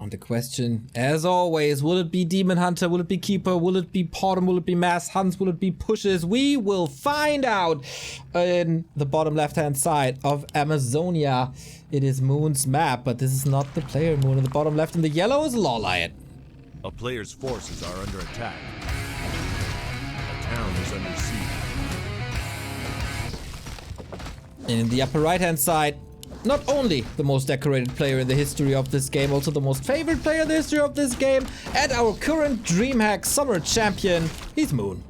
And the question, as always, will it be Demon Hunter? Will it be Keeper? Will it be Potom? Will it be Mass Hunts? Will it be Pushes? We will find out in the bottom left-hand side of Amazonia. It is Moon's map, but this is not the player Moon. In the bottom left in the yellow is LawLiet. A player's forces are under attack. A town is under siege. And in the upper right-hand side, not only the most decorated player in the history of this game, also the most favorite player in the history of this game, and our current DreamHack Summer Champion, he's Moon.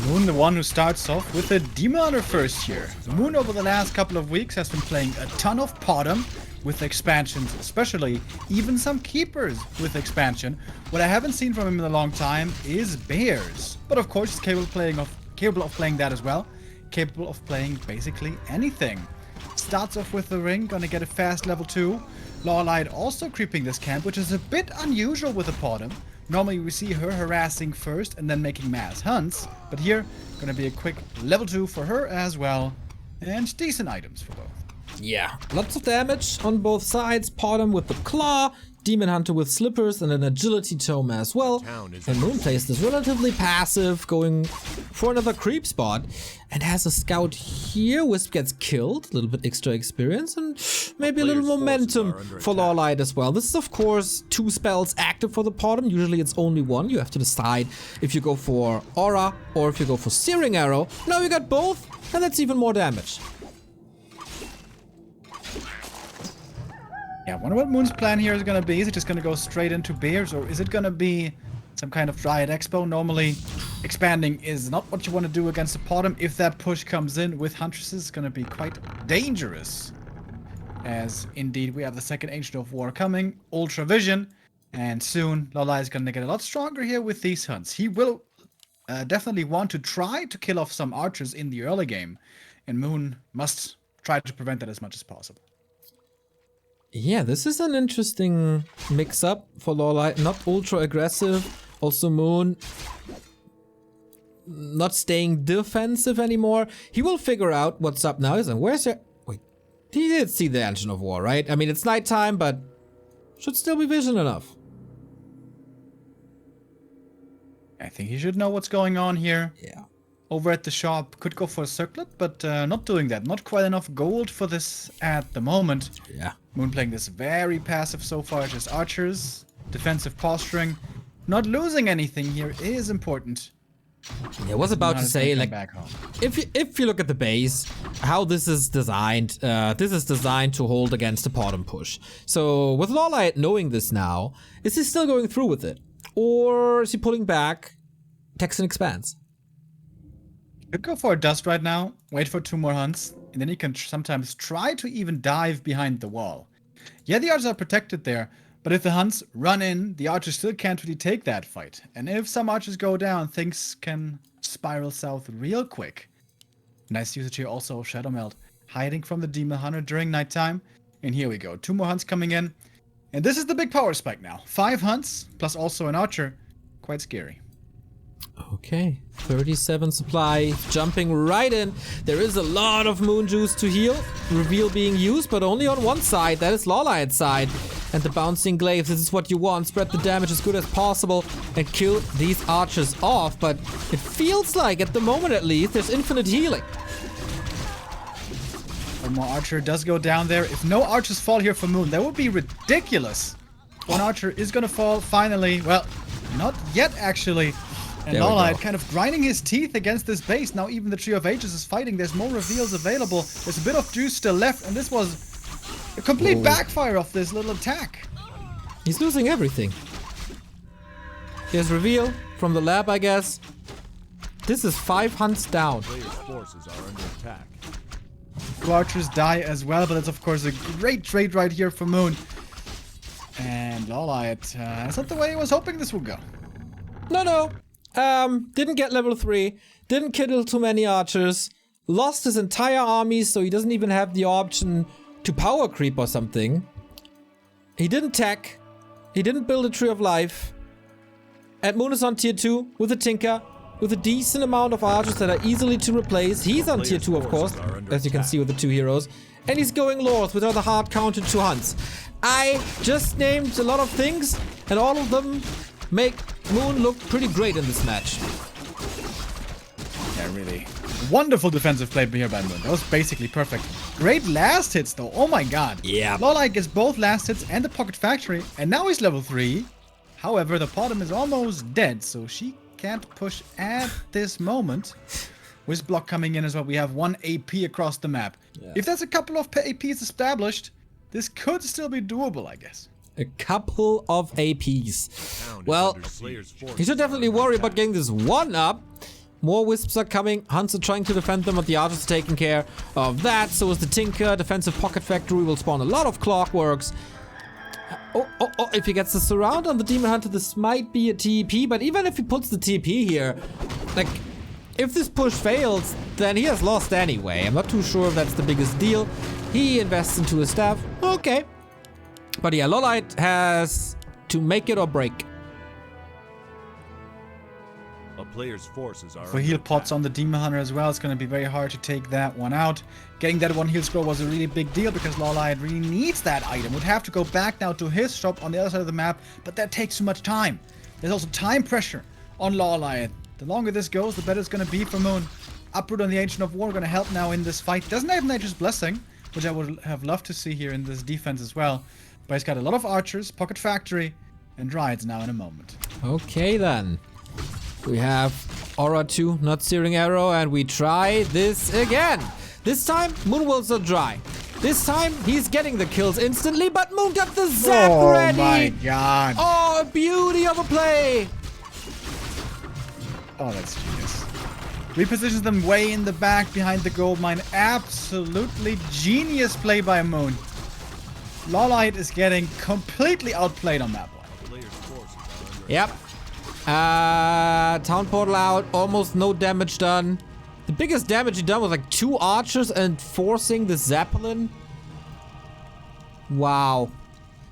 Moon, the one who starts off with a Demon Hunter first here. Moon over the last couple of weeks has been playing a ton of Potom with expansions, especially even some Keepers with expansion. What I haven't seen from him in a long time is Bears. But of course he's capable of playing that as well. Capable of playing basically anything. Starts off with the ring, gonna get a fast level 2. LawLiet also creeping this camp, which is a bit unusual with a Potom. Normally we see her harassing first and then making mass hunts, but here gonna be a quick level 2 for her as well, and decent items for both. Yeah, lots of damage on both sides. Potom with the claw, Demon Hunter with slippers, and an agility tome as well. And Moon plays this relatively passive, going for another creep spot, and has a scout here. Wisp gets killed, a little bit extra experience, and maybe a little momentum for LawLiet as well. This is of course 2 spells active for the Potom. Usually it's only 1. You have to decide if you go for Aura or if you go for Searing Arrow. Now you got both, and that's even more damage. Yeah, I wonder what Moon's plan here is going to be. Is it just going to go straight into Bears, or is it going to be some kind of Dryad Expo? Normally, expanding is not what you want to do against a Potom. If that push comes in with Huntresses, it's going to be quite dangerous. As indeed, we have the second Ancient of War coming, Ultra Vision, and soon LawLiet is going to get a lot stronger here with these hunts. He will definitely want to try to kill off some archers in the early game, and Moon must try to prevent that as much as possible. Yeah, this is an interesting mix-up for LawLiet. Not ultra aggressive. Also Moon not staying defensive anymore. He will figure out what's up now. Isn't where's your... Wait, he did see the Engine of War, right? I mean, it's nighttime, but should still be vision enough. I think he should know what's going on here. Yeah. Over at the shop, could go for a circlet, but not doing that. Not quite enough gold for this at the moment. Yeah. Moon playing this very passive so far, just archers, defensive posturing. Not losing anything here is important. Yeah, I was about to say, like, if you look at the base, how this is designed to hold against a Potom push. So with LawLiet knowing this now, is he still going through with it? Or is he pulling back, Texan expands? Could go for a dust right now, wait for 2 more hunts, and then he can sometimes try to even dive behind the wall. Yeah, the archers are protected there, but if the hunts run in, the archers still can't really take that fight. And if some archers go down, things can spiral south real quick. Nice usage here also of Shadow Meld, hiding from the Demon Hunter during nighttime. And here we go, 2 more hunts coming in. And this is the big power spike now. 5 hunts, plus also an archer. Quite scary. Okay, 37 supply, jumping right in. There is a lot of moon juice to heal. Reveal being used, but only on one side. That is LawLiet's side. And the bouncing glaives, this is what you want. Spread the damage as good as possible and kill these archers off. But it feels like, at the moment at least, there's infinite healing. One more archer does go down there. If no archers fall here for Moon, that would be ridiculous. One archer is gonna fall finally. Well, not yet actually. And LawLiet kind of grinding his teeth against this base. Now even the Tree of Ages is fighting. There's more reveals available. There's a bit of juice still left. And this was a complete backfire of this little attack. He's losing everything. Here's reveal from the lab, I guess. This is 5 hunts down. Players' forces are under attack. 2 archers die as well, but it's of course a great trade right here for Moon. And LawLiet, that's not the way he was hoping this would go. No. Didn't get level 3. Didn't kill too many archers. Lost his entire army, so he doesn't even have the option to power creep or something. He didn't tech. He didn't build a Tree of Life. And Moon is on tier 2 with a Tinker. with a decent amount of archers that are easily to replace. He's on tier 2, of course, as you can see with the 2 heroes. And he's going north with other hard counted 2 hunts. I just named a lot of things, and all of them make Moon look pretty great in this match. Yeah, really. Wonderful defensive play here by Moon. That was basically perfect. Great last hits, though. Oh my god. Yeah. LawLiet gets both last hits and the Pocket Factory, and now he's level 3. However, the bottom is almost dead, so she can't push at this moment. With block coming in as well, we have 1 AP across the map. Yeah. If there's a couple of APs established, this could still be doable, I guess. A couple of APs. Well, you should definitely worry about getting this 1 up. More wisps are coming. Hunts are trying to defend them, but the archers are taking care of that. So is the Tinker. Defensive Pocket Factory will spawn a lot of clockworks. Oh, if he gets the surround on the Demon Hunter, this might be a TP. But even if he puts the TP here, like, if this push fails, then he has lost anyway. I'm not too sure if that's the biggest deal. He invests into his staff. Okay. But yeah, LawLiet has to make it or break. A player's forces are for heal pots on the Demon Hunter as well, it's going to be very hard to take that one out. Getting that 1 heal scroll was a really big deal because LawLiet really needs that item. Would have to go back now to his shop on the other side of the map, but that takes too much time. There's also time pressure on LawLiet. The longer this goes, the better it's going to be for Moon. Uproot on the Ancient of War going to help now in this fight. Doesn't have Nature's Blessing, which I would have loved to see here in this defense as well. But he's got a lot of archers, Pocket Factory, and Dryads now in a moment. Okay then. We have Aura 2, not Searing Arrow, and we try this again. This time, Moonwolves are dry. This time, he's getting the kills instantly, but Moon got the zap ready. Oh my god. Oh, a beauty of a play. Oh, that's genius. Repositions them way in the back behind the gold mine. Absolutely genius play by Moon. LawLiet is getting completely outplayed on that one. Yep. Town portal out, almost no damage done. The biggest damage he done was like 2 archers and forcing the Zeppelin. Wow.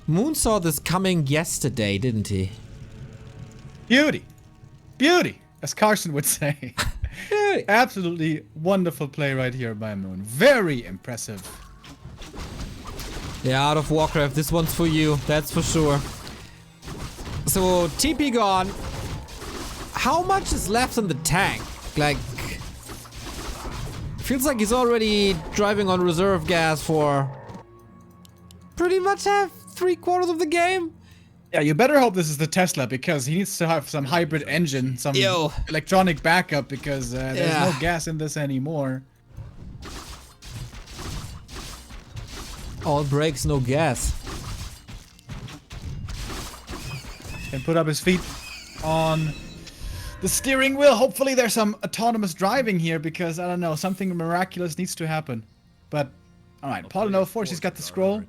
Moon saw this coming yesterday, didn't he? Beauty. Beauty, as Carson would say. Absolutely wonderful play right here by Moon. Very impressive. Yeah, out of WarCraft, this one's for you, that's for sure. So, TP gone. How much is left in the tank? Like, feels like he's already driving on reserve gas for pretty much half, 3/4 of the game. Yeah, you better hope this is the Tesla because he needs to have some hybrid engine, some electronic backup because there's no gas in this anymore. All brakes, no gas. Can put up his feet on the steering wheel. Hopefully there's some autonomous driving here because, I don't know, something miraculous needs to happen. But, alright, Paladin 04, she's got the scroll.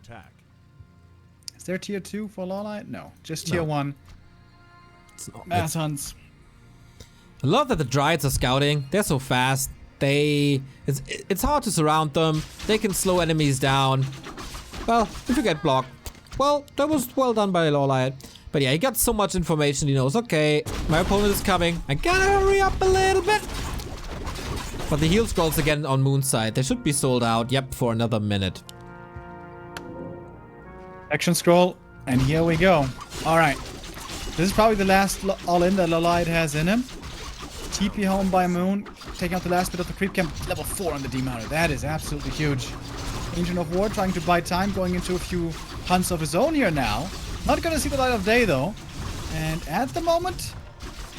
Is there tier 2 for LawLiet? No, just tier 1. Mass hunts. I love that the Dryads are scouting. They're so fast. It's hard to surround them. They can slow enemies down. Well, if you get blocked. Well, that was well done by LawLiet. But yeah, he got so much information, he knows, okay, my opponent is coming. I gotta hurry up a little bit. But the heal scrolls again on Moon's side. They should be sold out, yep, for another minute. Action scroll, and here we go. Alright. This is probably the last all-in that LawLiet has in him. TP home by Moon, taking out the last bit of the creep camp. Level 4 on the Demounter. That is absolutely huge. Ancient of War trying to buy time, going into a few hunts of his own here now. Not gonna see the light of day though. And at the moment,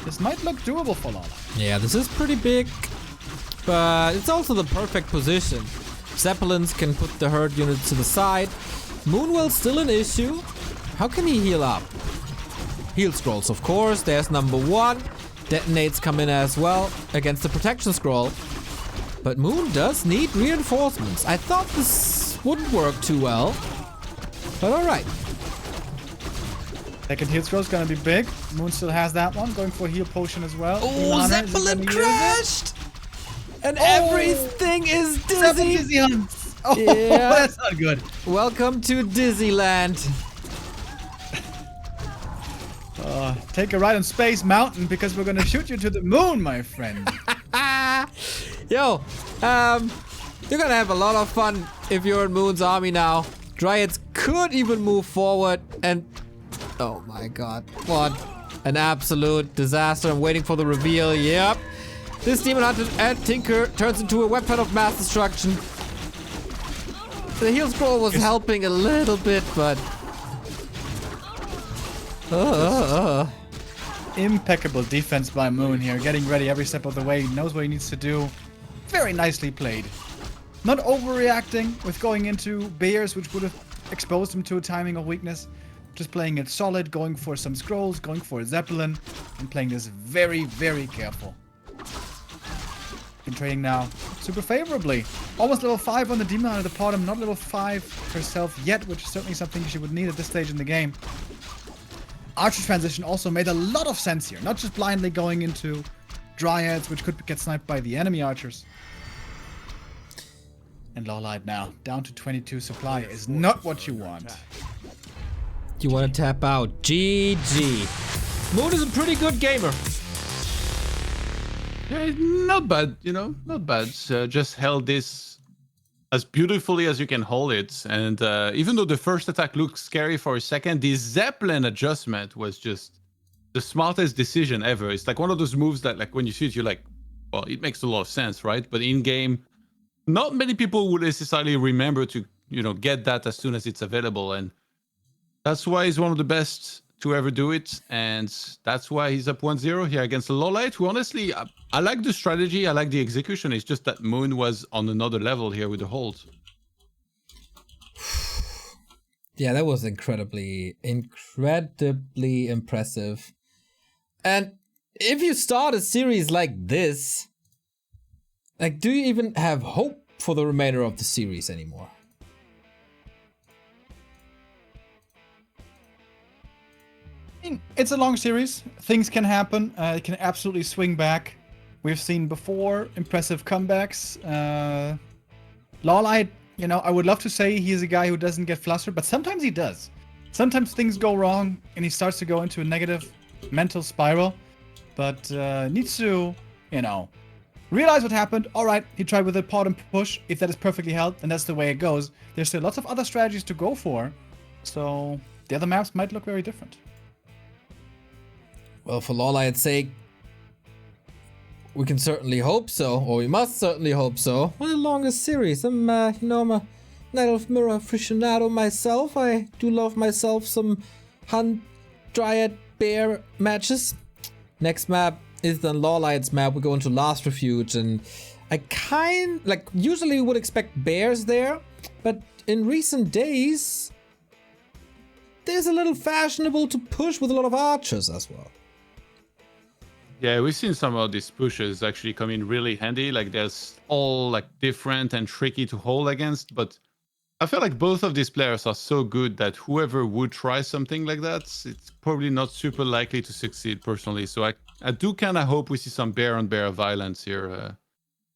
this might look doable for LawLiet. Yeah, this is pretty big. But it's also the perfect position. Zeppelins can put the herd units to the side. Moonwell's still an issue. How can he heal up? Heal scrolls, of course. There's number 1. Detonates come in as well against the protection scroll. But Moon does need reinforcements. I thought this wouldn't work too well. But alright. Second heal scroll is gonna be big. Moon still has that one. Going for a heal potion as well. Oh, Zeppelin crashed! And everything is dizzy! 7 dizzy hunts! Oh, yeah. That's not good. Welcome to Dizzyland. Take a ride on Space Mountain because we're gonna shoot you to the moon, my friend. Yo, you're gonna have a lot of fun if you're in Moon's army now. Dryads could even move forward and... Oh my god, what an absolute disaster. I'm waiting for the reveal. Yep. This Demon Hunter and Tinker turns into a weapon of mass destruction. The heal scroll was helping a little bit, but... Impeccable defense by Moon here, getting ready every step of the way. He knows what he needs to do. Very nicely played. Not overreacting with going into Bears, which would have exposed him to a timing of weakness. Just playing it solid, going for some scrolls, going for a Zeppelin, and playing this very, very careful. Been trading now super favorably. Almost level 5 on the Demon Hunter, the Potom, not level 5 herself yet, which is certainly something she would need at this stage in the game. Archer's transition also made a lot of sense here, not just blindly going into Dryads, which could get sniped by the enemy archers. And LawLiet now, down to 22 supply, is not what you want. You want to tap out. GG. Moon is a pretty good gamer. Yeah, not bad, you know, not bad. Just held this as beautifully as you can hold it. And even though the first attack looked scary for a second, the Zeppelin adjustment was just the smartest decision ever. It's like one of those moves that, like, when you see it, you're like, well, it makes a lot of sense, right? But in game, not many people would necessarily remember to, you know, get that as soon as it's available. And that's why he's one of the best to ever do it. And that's why he's up 1-0 here against LawLiet, who honestly, I like the strategy, I like the execution. It's just that Moon was on another level here with the hold. Yeah, that was incredibly impressive. And if you start a series like this, like, do you even have hope for the remainder of the series anymore? It's a long series. Things can happen. It can absolutely swing back. We've seen before impressive comebacks. LawLiet, you know, I would love to say he's a guy who doesn't get flustered, but sometimes he does. Sometimes things go wrong and he starts to go into a negative mental spiral. But needs to, you know, realize what happened. All right, he tried with a Potom push. If that is perfectly held, then that's the way it goes. There's still lots of other strategies to go for. So the other maps might look very different. Well, for LawLiet's sake, we can certainly hope so, or we must certainly hope so. What a longest series. I'm a Night of Mirror aficionado myself. I do love myself some Hunt, Dryad, Bear matches. Next map is then LawLiet's map. We go into Last Refuge, and I usually would expect Bears there, but in recent days, there's a little fashionable to push with a lot of archers as well. Yeah, we've seen some of these pushes actually come in really handy. Like, there's all like different and tricky to hold against, but I feel like both of these players are so good that whoever would try something like that, it's probably not super likely to succeed personally. So I do kind of hope we see some bear on bear violence here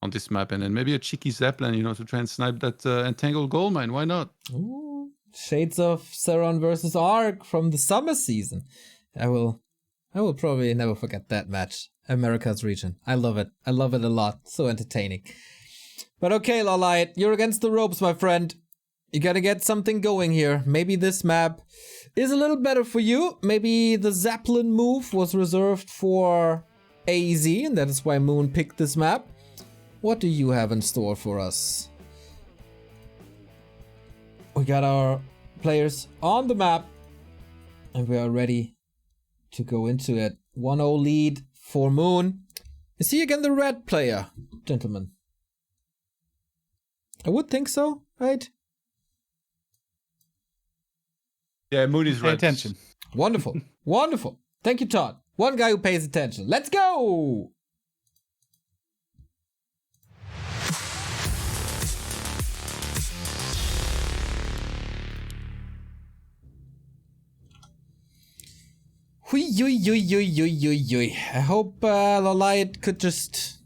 on this map, and then maybe a cheeky Zeppelin, you know, to try and snipe that entangled gold mine. Why not? Ooh, shades of Seron versus Ark from the summer season. I will probably never forget that match. America's region. I love it. I love it a lot. So entertaining. But okay, LawLiet, you're against the ropes, my friend. You gotta get something going here. Maybe this map is a little better for you. Maybe the Zeppelin move was reserved for AZ, and that is why Moon picked this map. What do you have in store for us? We got our players on the map, and we are ready to go into it. 1-0 lead for Moon. Is he again the red player, gentlemen? I would think so, right? Yeah, Moon is Pay red. attention. Wonderful. Wonderful. Thank you, Todd. One guy who pays attention. Let's go! Hui. I hope LawLiet could just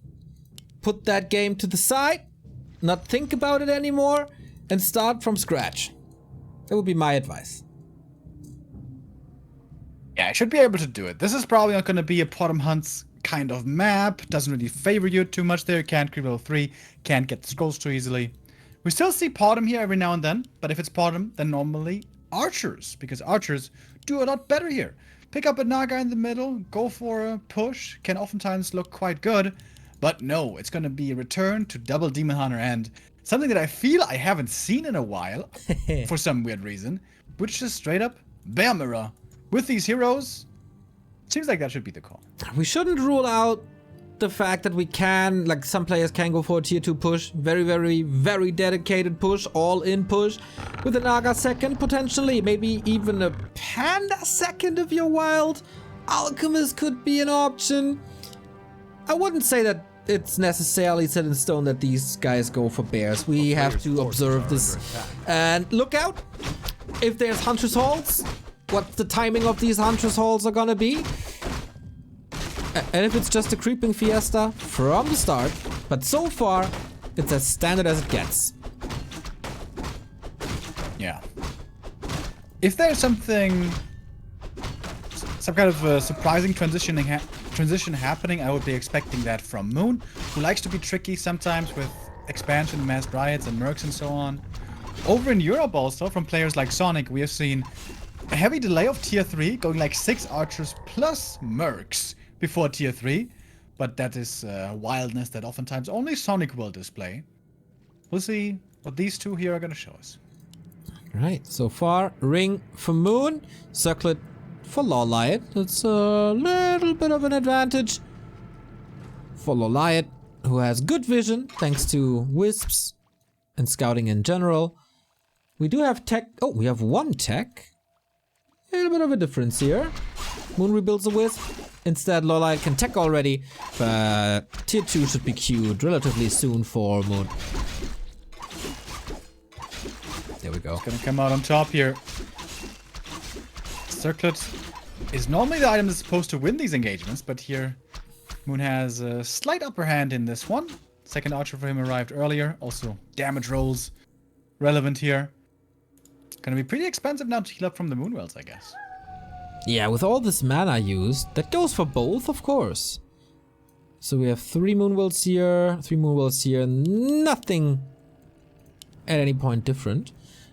put that game to the side, not think about it anymore, and start from scratch. That would be my advice. Yeah, I should be able to do it. This is probably not going to be a Potom Hunts kind of map. Doesn't really favor you too much there. Can't creep level 3. Can't get the scrolls too easily. We still see Potom here every now and then. But if it's Potom, then normally archers. Because archers do a lot better here. Pick up a Naga in the middle. Go for a push. Can oftentimes look quite good. But no, it's going to be a return to double Demon Hunter and something that I feel I haven't seen in a while. For some weird reason. Which is straight up Bear Mirror. With these heroes, seems like that should be the call. We shouldn't rule out the fact that we can, like some players can go for a tier 2 push. Very, very, very dedicated push. All-in push. With a Naga second, potentially. Maybe even a Panda second if you're wild. Alchemist could be an option. I wouldn't say that it's necessarily set in stone that these guys go for bears. We have to observe this. And look out! If there's Hunter's Halls, what the timing of these Hunter's Halls are gonna be. And if it's just a creeping fiesta from the start, but so far, it's as standard as it gets. Yeah. If there's something, some kind of surprising transition happening, I would be expecting that from Moon, who likes to be tricky sometimes with expansion, mass riots, and mercs and so on. Over in Europe also, from players like Sonic, we have seen a heavy delay of tier 3, going like 6 archers plus mercs before tier 3. But that is wildness that oftentimes only Sonic will display. We'll see what these two here are going to show us. Right, so far, Ring for Moon, Circlet for LawLiet. It's a little bit of an advantage for LawLiet, who has good vision thanks to Wisps and scouting in general. We do have tech. Oh, we have 1 tech. A little bit of a difference here. Moon rebuilds a Wisp. Instead, LawLiet can tech already, but tier 2 should be queued relatively soon for Moon. There we go. It's gonna come out on top here. Circlet is normally the item that's supposed to win these engagements, but here Moon has a slight upper hand in this one. Second archer for him arrived earlier. Also, damage rolls relevant here. It's gonna be pretty expensive now to heal up from the Moon Wells, I guess. Yeah, with all this mana used, that goes for both, of course. So we have 3 Moon Wells here, 3 Moon Wells here, nothing at any point different.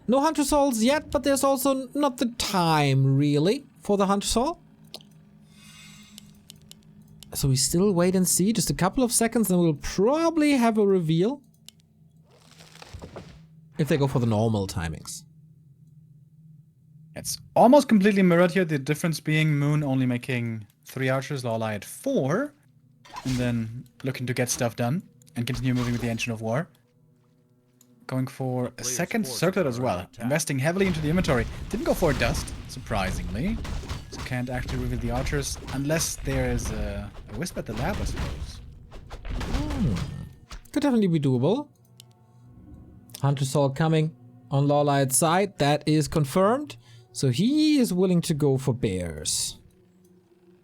No Hunter Souls yet, but there's also not the time, really, for the Hunter Soul. So we still wait and see, just a couple of seconds, and we'll probably have a reveal. If they go for the normal timings. It's almost completely mirrored here, the difference being Moon only making 3 archers, LawLiet 4, and then looking to get stuff done and continue moving with the Engine of War. Going for a second Circlet as well, investing heavily into the inventory. Didn't go for a Dust, surprisingly, so can't actually reveal the archers unless there is a Wisp at the lab, I suppose. Could definitely be doable. Hunter Soul coming on LawLiet's side, that is confirmed. So he is willing to go for bears.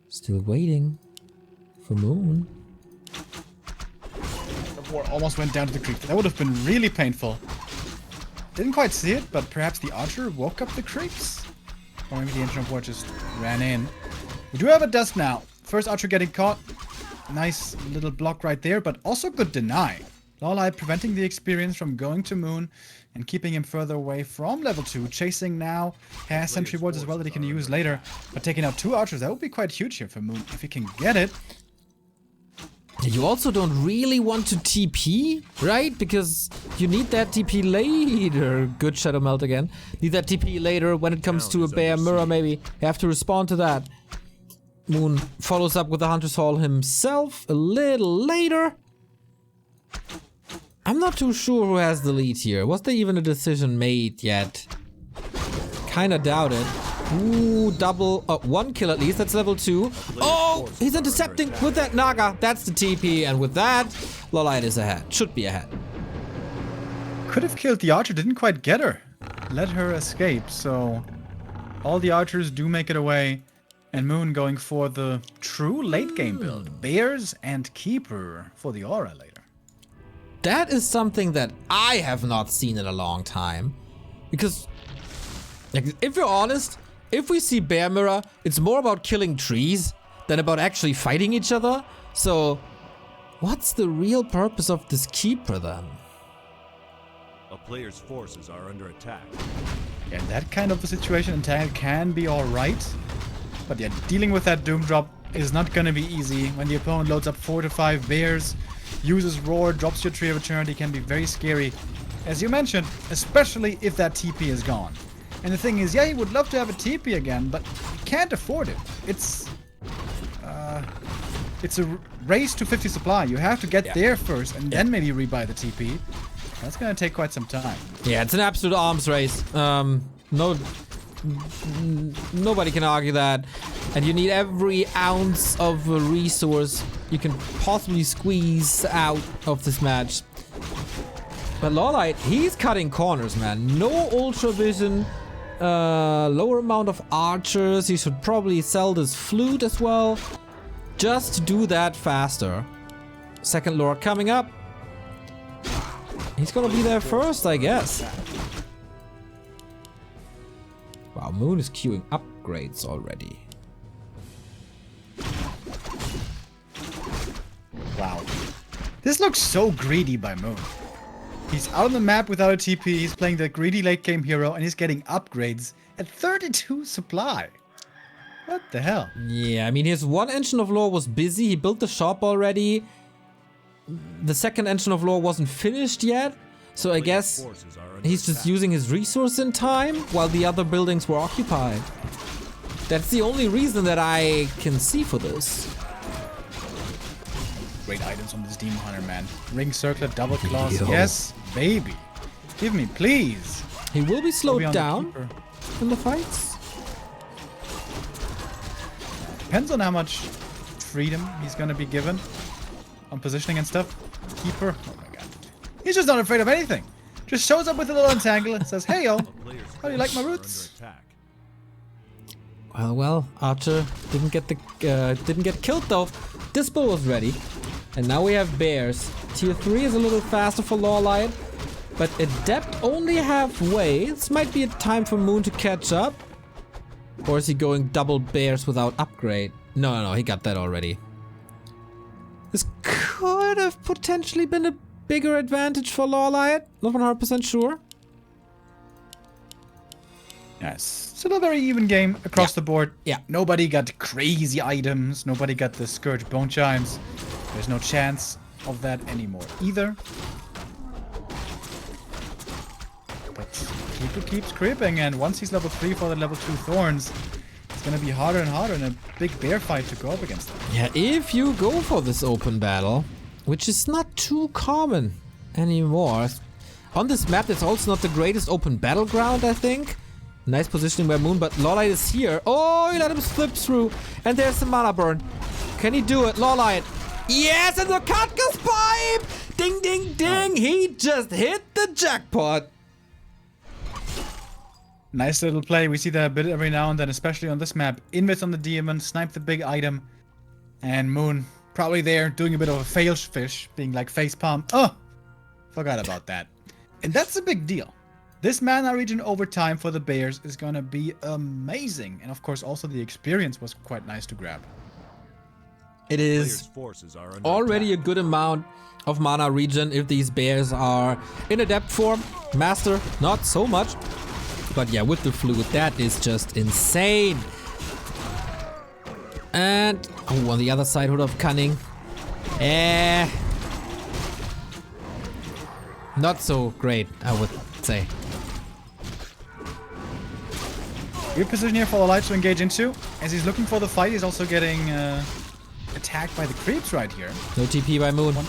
Still waiting for Moon. The war almost went down to the creep. That would have been really painful. Didn't quite see it, but perhaps the archer woke up the creeps. Or maybe the Engine of War just ran in. We do have a Dust now. First archer getting caught. Nice little block right there, but also good deny. LawLiet preventing the experience from going to Moon and keeping him further away from level 2. Chasing now, has sentry wards as well that he can use later. But taking out 2 archers, that would be quite huge here for Moon. If he can get it. You also don't really want to TP, right? Because you need that TP later. Good Shadow Melt again. Need that TP later when it comes to a Bear Mirror maybe. You have to respond to that. Moon follows up with the Hunter's Hall himself a little later. I'm not too sure who has the lead here. Was there even a decision made yet? Kinda doubt it. Ooh, double, 1 kill at least, that's level 2. Oh, he's intercepting with that Naga. That's the TP, and with that, LawLiet is ahead. Should be ahead. Could have killed the archer, didn't quite get her. Let her escape, so all the archers do make it away. And Moon going for the true late game build. Bears and Keeper for the aura later. That is something that I have not seen in a long time. Because, like, if you're honest, if we see Bear Mirror, it's more about killing trees than about actually fighting each other. So, what's the real purpose of this Keeper then? A player's forces are under attack. Yeah, in that kind of a situation, Entangle can be alright. But yeah, dealing with that Doom Drop is not gonna be easy. When the opponent loads up 4 to 5 bears, uses Roar, drops your Tree of Eternity, can be very scary. As you mentioned, especially if that TP is gone. And the thing is, yeah, he would love to have a TP again, but he can't afford it. It's a race to 50 supply. You have to get there first and then maybe rebuy the TP. That's gonna take quite some time. Yeah, it's an absolute arms race. Nobody can argue that. And you need every ounce of a resource you can possibly squeeze out of this match. But LawLiet, he's cutting corners, man. No Ultra Vision, lower amount of archers. He should probably sell this flute as well, just to do that faster. Second lore coming up. He's gonna be there first, I guess. Wow, Moon is queuing upgrades already. Wow. This looks so greedy by Moon. He's out on the map without a TP, he's playing the greedy late game hero, and he's getting upgrades at 32 supply. What the hell? Yeah, I mean, his one engine of lore was busy. He built the shop already. The second engine of lore wasn't finished yet. So I guess he's just using his resource in time while the other buildings were occupied. That's the only reason that I can see for this. Great items on this Demon Hunter, man. Ring Circlet, Double Claws. Yes, baby. Give me, please. He will be slowed Maybe on down the in the fights. Depends on how much freedom he's gonna be given on positioning and stuff. Keeper. Oh my god. He's just not afraid of anything. Just shows up with a little entangle and says, "Hey yo, how do you like my roots?" Well, Archer didn't get killed though. Dispel was ready, and now we have bears. Tier 3 is a little faster for LawLiet, but Adept only halfway. This might be a time for Moon to catch up. Or is he going double bears without upgrade? No, he got that already. This could have potentially been a bigger advantage for LawLiet. Not 100% sure. Yes, still a very even game across the board. Yeah. Nobody got crazy items. Nobody got the Scourge Bone Chimes. There's no chance of that anymore either. But Keeper keeps creeping, and once he's level 3 for the level 2 Thorns, it's gonna be harder and harder in a big bear fight to go up against them. Yeah, if you go for this open battle, which is not too common anymore. On this map, it's also not the greatest open battleground, I think. Nice positioning by Moon, but LawLiet is here. Oh, he let him slip through. And there's the mana burn. Can he do it? LawLiet. Yes, and the Katka's pipe! Ding, ding, ding. He just hit the jackpot. Nice little play. We see that a bit every now and then, especially on this map. Invest on the demon, snipe the big item. And Moon probably there doing a bit of a fail fish, being like facepalm. Oh, forgot about that. And that's a big deal. This mana region over time for the Bears is gonna be amazing. And of course also the experience was quite nice to grab. It is already a good amount of mana region if these Bears are in Adept form. Master, not so much. But yeah, with the Flute, that is just insane. And, oh, on the other side, Hood of Cunning. Not so great, I would say. Good position here for LawLiet to engage into. As he's looking for the fight, he's also getting attacked by the creeps right here. No TP by Moon. Oh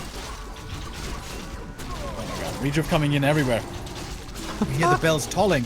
my god, Redrift coming in everywhere. We hear the bells tolling.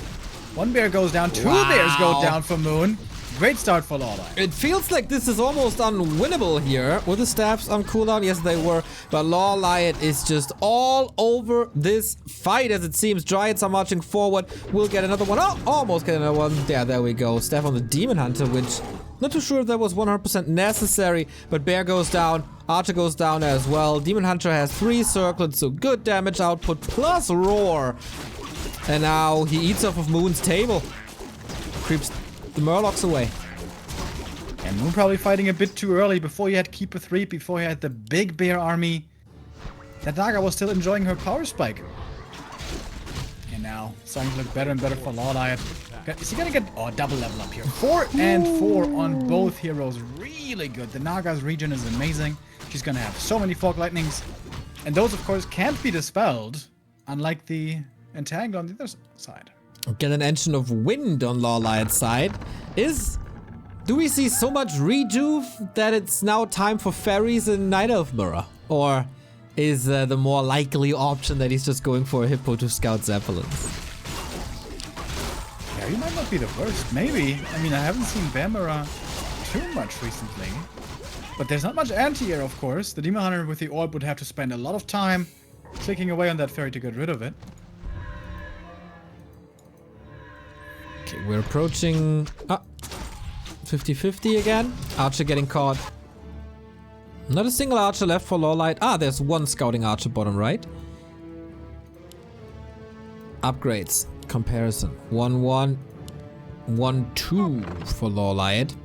One bear goes down, two bears go down for Moon. Great start for LawLiet. It feels like this is almost unwinnable here. Were the staffs on cooldown? Yes, they were. But LawLiet is just all over this fight, as it seems. Dryads are marching forward. We'll get another one. Oh, almost get another one. Yeah, there we go. Staff on the Demon Hunter, which not too sure if that was 100% necessary. But Bear goes down. Archer goes down as well. Demon Hunter has 3 circlets, so good damage output plus Roar. And now he eats off of Moon's table. Creeps the Murlocs away. And Moon probably fighting a bit too early before you had Keeper 3, before you had the big bear army. That Naga was still enjoying her power spike. And now, starting to look better and better for LawLiet. Is he gonna get double level up here? 4 and 4 on both heroes. Really good. The Naga's regen is amazing. She's gonna have so many Fog Lightnings. And those, of course, can't be dispelled, unlike the Entangle on the other side. Get an Engine of Wind on LawLiet's side. Do we see so much rejuve that it's now time for fairies in Night Elf Mirror? Or is the more likely option that he's just going for a Hippo to scout Zeppelins? Yeah, he might not be the worst. Maybe. I mean, I haven't seen Bear Mirror too much recently. But there's not much anti-air, of course. The Demon Hunter with the orb would have to spend a lot of time clicking away on that fairy to get rid of it. Okay, we're approaching 50-50 again. Archer getting caught. Not a single archer left for LawLiet. There's one scouting archer bottom right. Upgrades. Comparison. 1-1. 1-2 for LawLiet.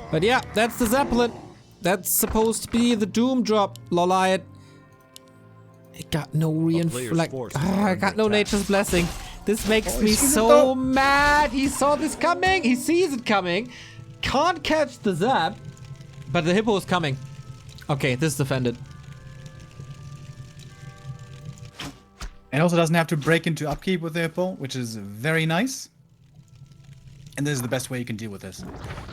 But yeah, that's the Zeppelin. That's supposed to be the Doom drop. LawLiet. It got no reinforcement. I got no Nature's Blessing. This makes me so mad. He saw this coming. He sees it coming. Can't catch the Zap. But the Hippo is coming. Okay, this is defended. And also doesn't have to break into upkeep with the Hippo, which is very nice. And this is the best way you can deal with this.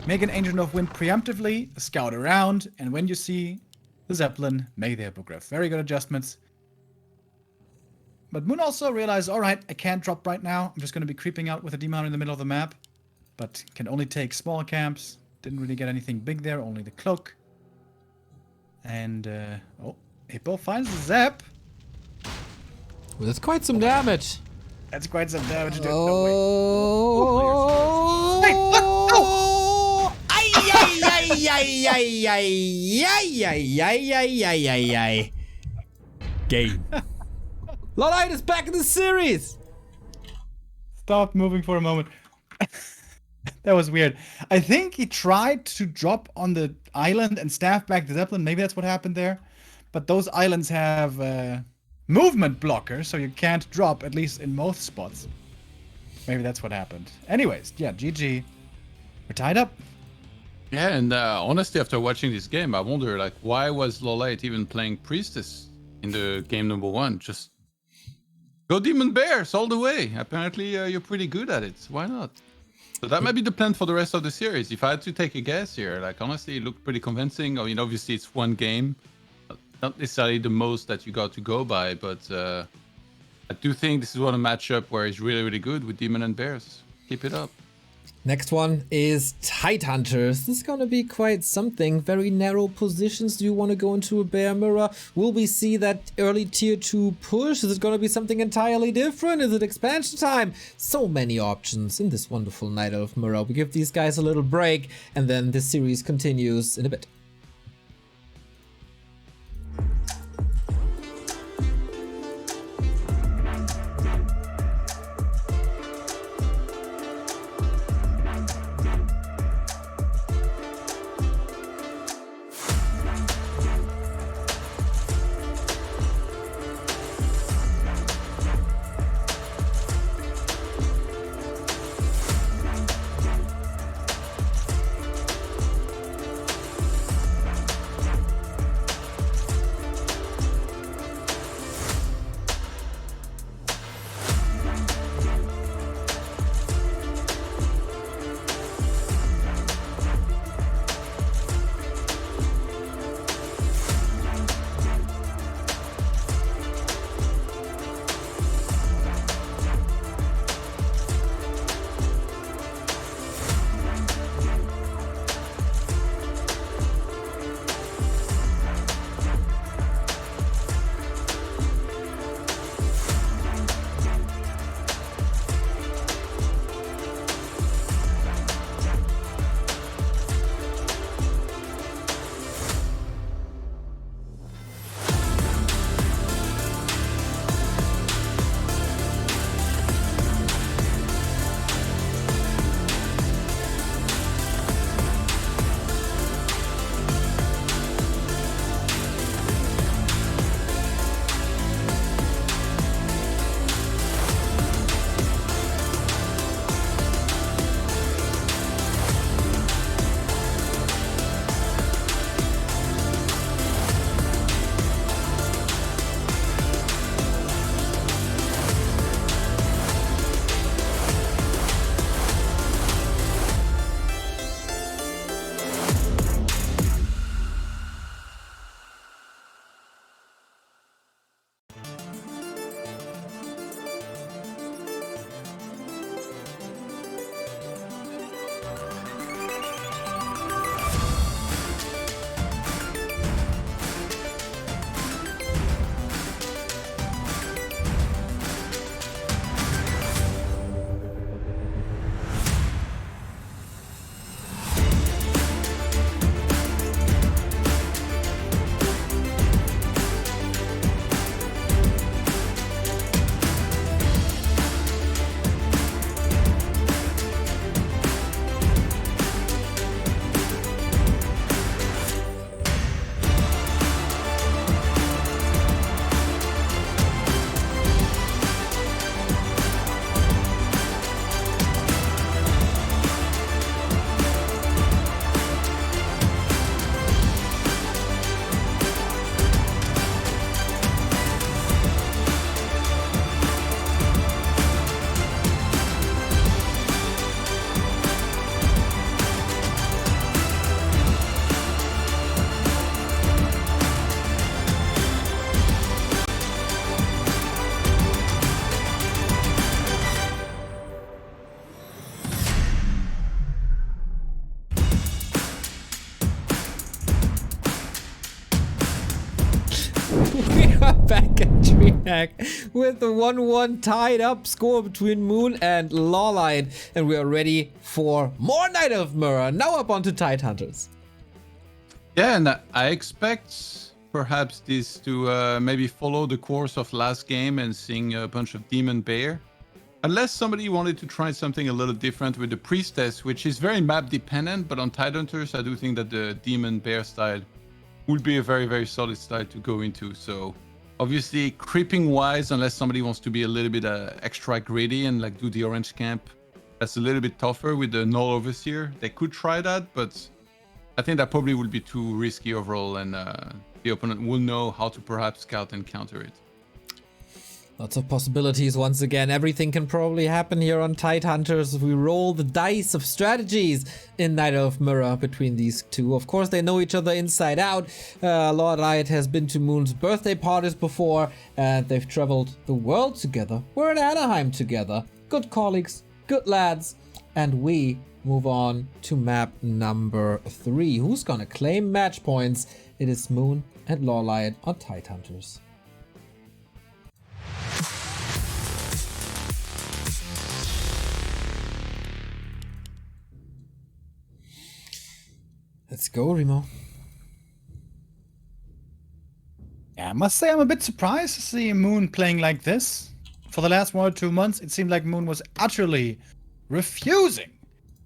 Make an Agent of Wind preemptively, scout around, and when you see the Zeppelin, make the Hippogriff. Very good adjustments. But Moon also realized, alright, I can't drop right now. I'm just going to be creeping out with a Demon in the middle of the map. But can only take small camps. Didn't really get anything big there, only the cloak. And, Hippo finds the Zap. Well, that's quite some damage. That's quite some damage. Dude. Oh! Hey, what? Oh! Ay, ay, ay, ay, ay, ay, ay, ay, ay, ay, ay. Game. LawLiet is back in the series. Stop moving for a moment. That was weird. I think he tried to drop on the island and staff back the Zeppelin. Maybe that's what happened there. But those islands have movement blockers, so you can't drop, at least in most spots. Maybe that's what happened. Anyways, yeah, GG. We're tied up. Yeah, and honestly, after watching this game, I wonder, like, why was LawLiet even playing Priestess in the game number 1? Just go Demon Bears all the way. Apparently, you're pretty good at it. Why not? So that might be the plan for the rest of the series. If I had to take a guess here, like, honestly, it looked pretty convincing. I mean, obviously, it's one game. Not necessarily the most that you got to go by, but I do think this is one matchup where he's really, really good with Demon and Bears. Keep it up. Next one is Tidehunters. This is gonna be quite something. Very narrow positions. Do you want to go into a Bear Mirror? Will we see that early tier 2 push? Is it gonna be something entirely different? Is it expansion time? So many options in this wonderful Night Elf Mirror. We give these guys a little break, and then this series continues in a bit. DreamHack with the 1-1 tied up score between Moon and LawLiet. And we are ready for more Night of Mirror. Now up onto Tidehunters. Yeah, and I expect perhaps this to maybe follow the course of last game and seeing a bunch of Demon Bear. Unless somebody wanted to try something a little different with the Priestess, which is very map dependent, but on Tidehunters, I do think that the Demon Bear style would be a very, very solid style to go into. So obviously creeping wise, unless somebody wants to be a little bit extra greedy and like do the orange camp, that's a little bit tougher with the Null Overseer. They could try that, but I think that probably would be too risky overall, and the opponent will know how to perhaps scout and counter it. Lots of possibilities once again. Everything can probably happen here on Tidehunters. We roll the dice of strategies in Night of Mirror between these two. Of course, they know each other inside out. LawLiet has been to Moon's birthday parties before, and they've traveled the world together. We're in Anaheim together. Good colleagues, good lads, and we move on to map number 3. Who's gonna claim match points? It is Moon and LawLiet on Tidehunters. Let's go, Remo. Yeah, I must say I'm a bit surprised to see Moon playing like this. For the last 1 or 2 months, it seemed like Moon was utterly refusing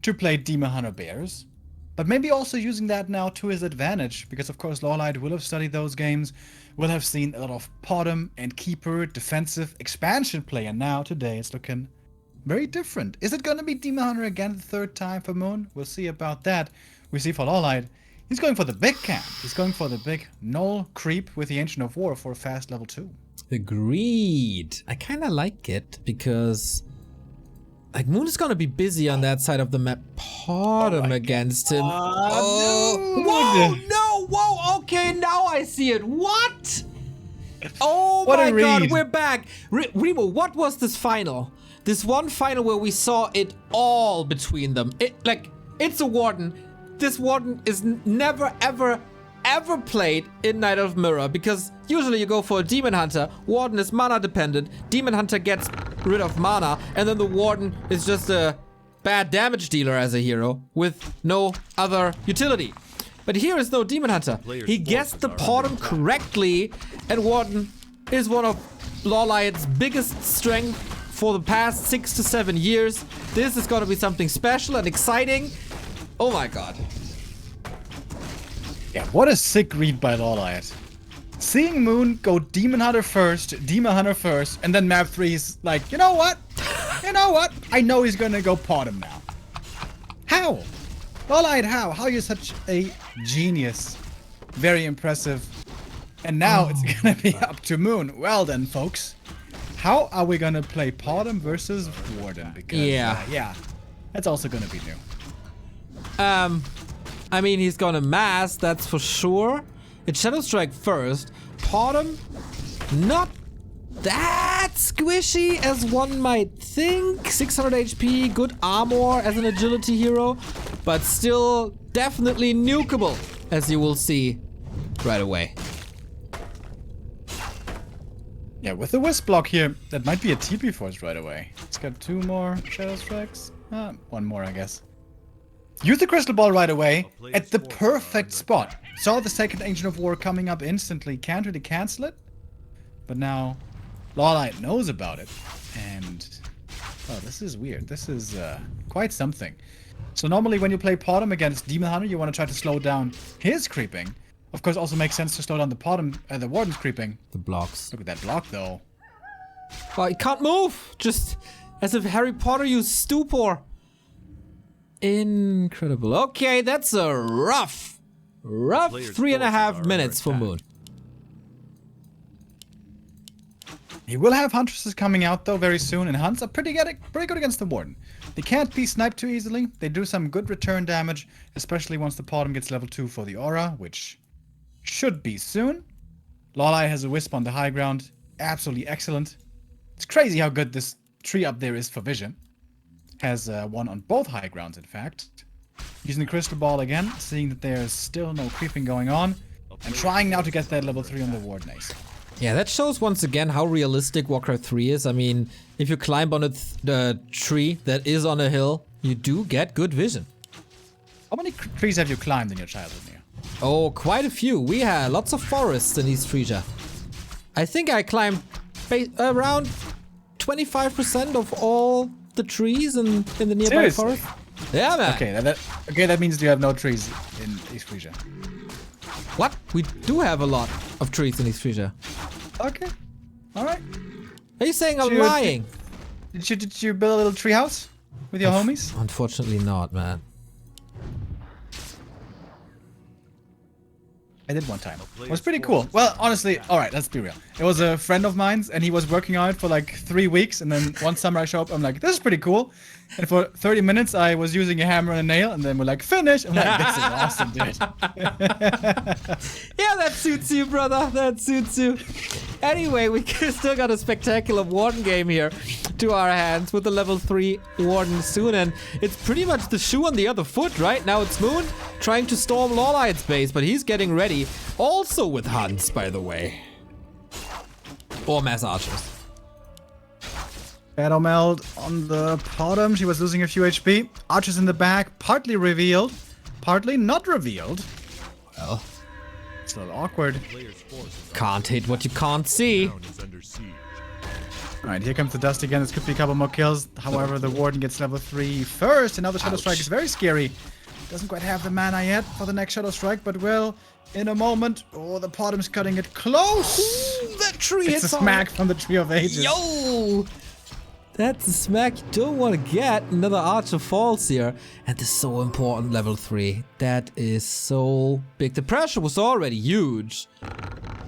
to play Demon Hunter Bears. But maybe also using that now to his advantage, because of course LawLiet will have studied those games, will have seen a lot of Potom and Keeper defensive expansion play, and now today it's looking very different. Is it going to be Demon Hunter again the 3rd time for Moon? We'll see about that. We see for LawLiet, he's going for the big camp. He's going for the big null creep with the Ancient of War for a fast level 2. Agreed. I kind of like it because like Moon is going to be busy on that side of the map. Potom against him. Oh, whoa, no, whoa, okay, now I see it. What? Oh What my a god, read. we're back. Remo, what was this final? This one final where we saw it all between them. It's a Warden. This Warden is never, ever played in Night of Mirror, because usually you go for a Demon Hunter. Warden is mana dependent. Demon Hunter gets rid of mana, and then the Warden is just a bad damage dealer as a hero with no other utility. But here is no Demon Hunter. He guessed the Potom correctly, and Warden is one of LawLiet's biggest strength for the past 6 to 7 years. This is gonna be something special and exciting. Oh my god. Yeah, what a sick read by LawLiet. Seeing Moon go Demon Hunter first, and then map 3 is like, you know what? You know what? I know he's gonna go Potom now. How? LawLiet, how? How are you such a genius? Very impressive. And now it's gonna be up to Moon. Well then, folks. How are we gonna play Potom versus Warden? Because, yeah, that's also gonna be new. I mean, he's gonna mass, that's for sure. It's Shadow Strike first. Potom, not that squishy as one might think. 600 HP, good armor as an agility hero, but still definitely nukeable, as you will see right away. Yeah, with the Wisp block here, that might be a TP force right away. It's got 2 more Shadow Strikes. 1 more, I guess. Use the Crystal Ball right away at the perfect spot. Saw the second Ancient of War coming up instantly. Can't really cancel it. But now LawLiet knows about it. And oh, this is weird. This is quite something. So normally when you play Potom against Demon Hunter, you want to try to slow down his creeping. Of course, also makes sense to slow down the the Warden's creeping. The blocks. Look at that block, though. Well, he can't move. Just as if Harry Potter used stupor. Incredible. Okay, that's a rough 3.5 minutes for Moon. He will have Huntresses coming out, though, very soon, and Hunts are pretty good against the Warden. They can't be sniped too easily. They do some good return damage, especially once the Potom gets level 2 for the Aura, which should be soon. LawLiet has a Wisp on the high ground. Absolutely excellent. It's crazy how good this tree up there is for vision. Has one on both high grounds, in fact. Using the Crystal Ball again, seeing that there's still no creeping going on, and trying now to get that level 3 on the Warden Ace. Yeah, that shows once again how realistic Warcraft 3 is. I mean, if you climb on the tree that is on a hill, you do get good vision. How many trees have you climbed in your childhood, Neo? Oh, quite a few. We had lots of forests in East Frisia. I think I climbed around 25% of all the trees in the nearby Seriously? forest. Yeah, man. Okay, that means you have no trees in East Frisia. What? We do have a lot of trees in East Frisia. Okay. Alright. Are you saying I'm Dude. lying? Did you build a little tree house with your homies? Unfortunately not, man. I did one time. It was pretty cool. Well, honestly, alright, let's be real. It was a friend of mine's and he was working on it for like 3 weeks, and then one summer I show up, I'm like, this is pretty cool. And for 30 minutes I was using a hammer and a nail, and then we're like, finish! I'm like, this is awesome, dude. Yeah, that suits you, brother. That suits you. Anyway, we still got a spectacular Warden game here to our hands with the level 3 Warden soon, and it's pretty much the shoe on the other foot, right? Now it's Moon trying to storm LawLiet's base, but he's getting ready. Also with hunts, by the way. Or mass archers. Battle meld on the bottom. She was losing a few HP. Archers in the back, partly revealed, partly not revealed. Well, It's a little awkward. can't hit what you can't see. Town is under siege. Alright, here comes the dust again. This could be a couple more kills. However, the Warden gets level 3 first, and now the Shadow Strike is very scary. Doesn't quite have the mana yet for the next Shadow Strike, but will in a moment. Oh, the bottom's cutting it close. Ooh, that tree It's a hits smack from the Tree of Ages. Yo! That's a smack you don't want to get. Another Archer falls here. And this is so important, level 3. That is so big. The pressure was already huge.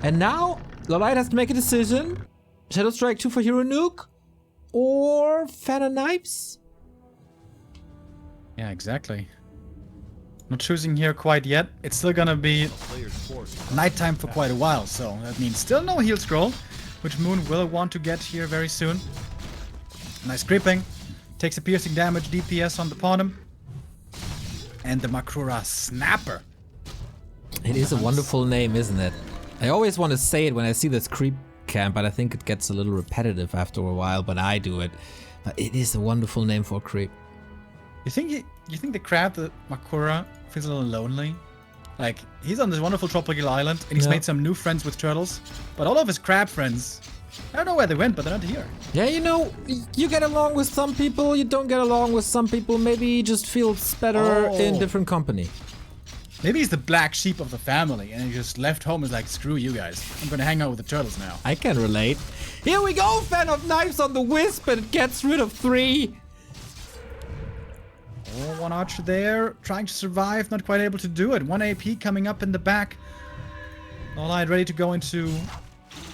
And now, LawLiet has to make a decision. Shadow Strike 2 for Hero Nuke? Or Feather Knives? Yeah, exactly. Not choosing here quite yet. It's still gonna be nighttime for quite a while, so that means still no heal scroll, which Moon will want to get here very soon. Nice creeping. Takes a piercing damage, DPS on the bottom. And the Makura Snapper. It is a wonderful name, isn't it? I always want to say it when I see this creep camp, but I think it gets a little repetitive after a while, but I do it. But it is a wonderful name for a creep. You think the crab, the Makura, feels a little lonely? Like, he's on this wonderful tropical island, and he's made some new friends with turtles, but all of his crab friends, I don't know where they went, but they're not here. Yeah, you know, you get along with some people, you don't get along with some people. Maybe he just feels better in different company. Maybe he's the black sheep of the family, and he just left home and is like, screw you guys. I'm gonna hang out with the turtles now. I can relate. Here we go, Fan of Knives on the Wisp, and it gets rid of 3. Oh, one archer there, trying to survive, not quite able to do it. 1 AP coming up in the back. LawLiet ready to go into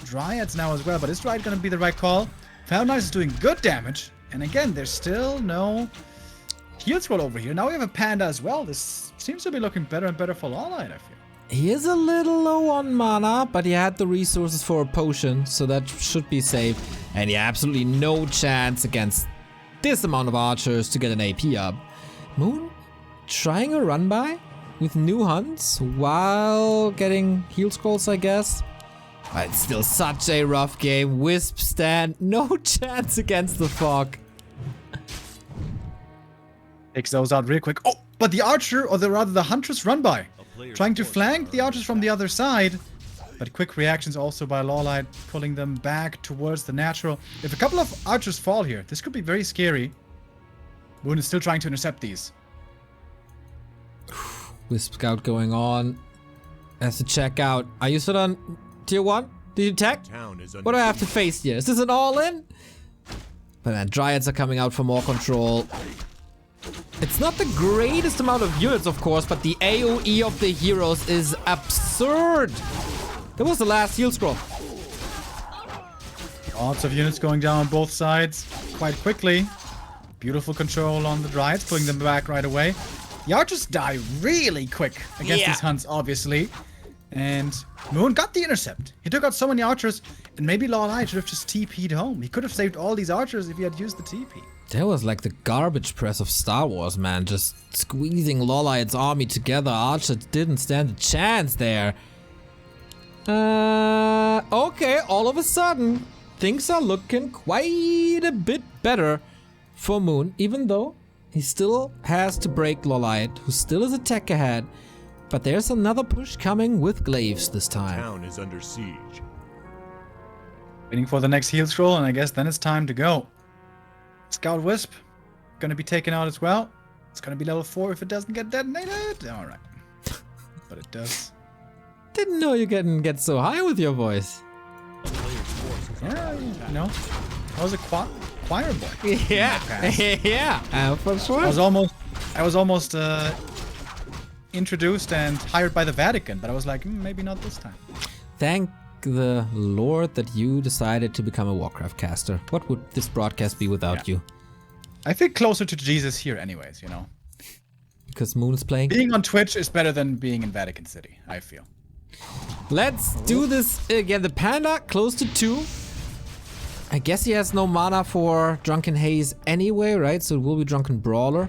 Dryads now as well, but is Dryad gonna be the right call? Found Knives is doing good damage, and again, there's still no heal scroll over here. Now we have a Panda as well. This seems to be looking better and better for LawLiet, I feel. He is a little low on mana, but he had the resources for a potion, so that should be safe. And he absolutely no chance against this amount of archers to get an AP up. Moon trying a run by with new hunts while getting heal scrolls, I guess. But it's still such a rough game. Wisp stand, no chance against the fog. Takes those out real quick. Oh, but the archer, or rather the huntress run by. Trying to flank the archers from the other side. But quick reactions also by LawLiet, pulling them back towards the natural. If a couple of archers fall here, this could be very scary. Moon is still trying to intercept these. Wisp scout going on. Has to check out. Are you still on tier 1? Did you tech? Town is under What do I have to face here? Is this an all-in? But then Dryads are coming out for more control. It's not the greatest amount of units, of course, but the AoE of the heroes is absurd. That was the last heal scroll. Lots of units going down on both sides quite quickly. Beautiful control on the Dryads, pulling them back right away. The archers die really quick against these hunts, obviously. And Moon got the intercept. He took out so many archers, and maybe LawLiet should have just TP'd home. He could have saved all these archers if he had used the TP. That was like the garbage press of Star Wars, man. Just squeezing LawLiet's army together. Archer didn't stand a chance there. Okay, all of a sudden, things are looking quite a bit better for Moon, even though he still has to break LawLiet, who still is a tech ahead. But there's another push coming with Glaives this time. Town is under siege. Waiting for the next heal scroll, and I guess then it's time to go. Scout Wisp, gonna be taken out as well. It's gonna be level 4 if it doesn't get detonated. Alright. But it does. Didn't know you get so high with your voice. Yeah, you know. I was a choir boy. Yeah, yeah, for sure. I was almost introduced and hired by the Vatican, but I was like, maybe not this time. Thank the Lord that you decided to become a WarCraft caster. What would this broadcast be without you? I feel closer to Jesus here anyways, you know. Because Moon's playing? Being on Twitch is better than being in Vatican City, I feel. Let's do this again. The Panda close to 2. I guess he has no mana for Drunken Haze anyway, right? So it will be Drunken Brawler.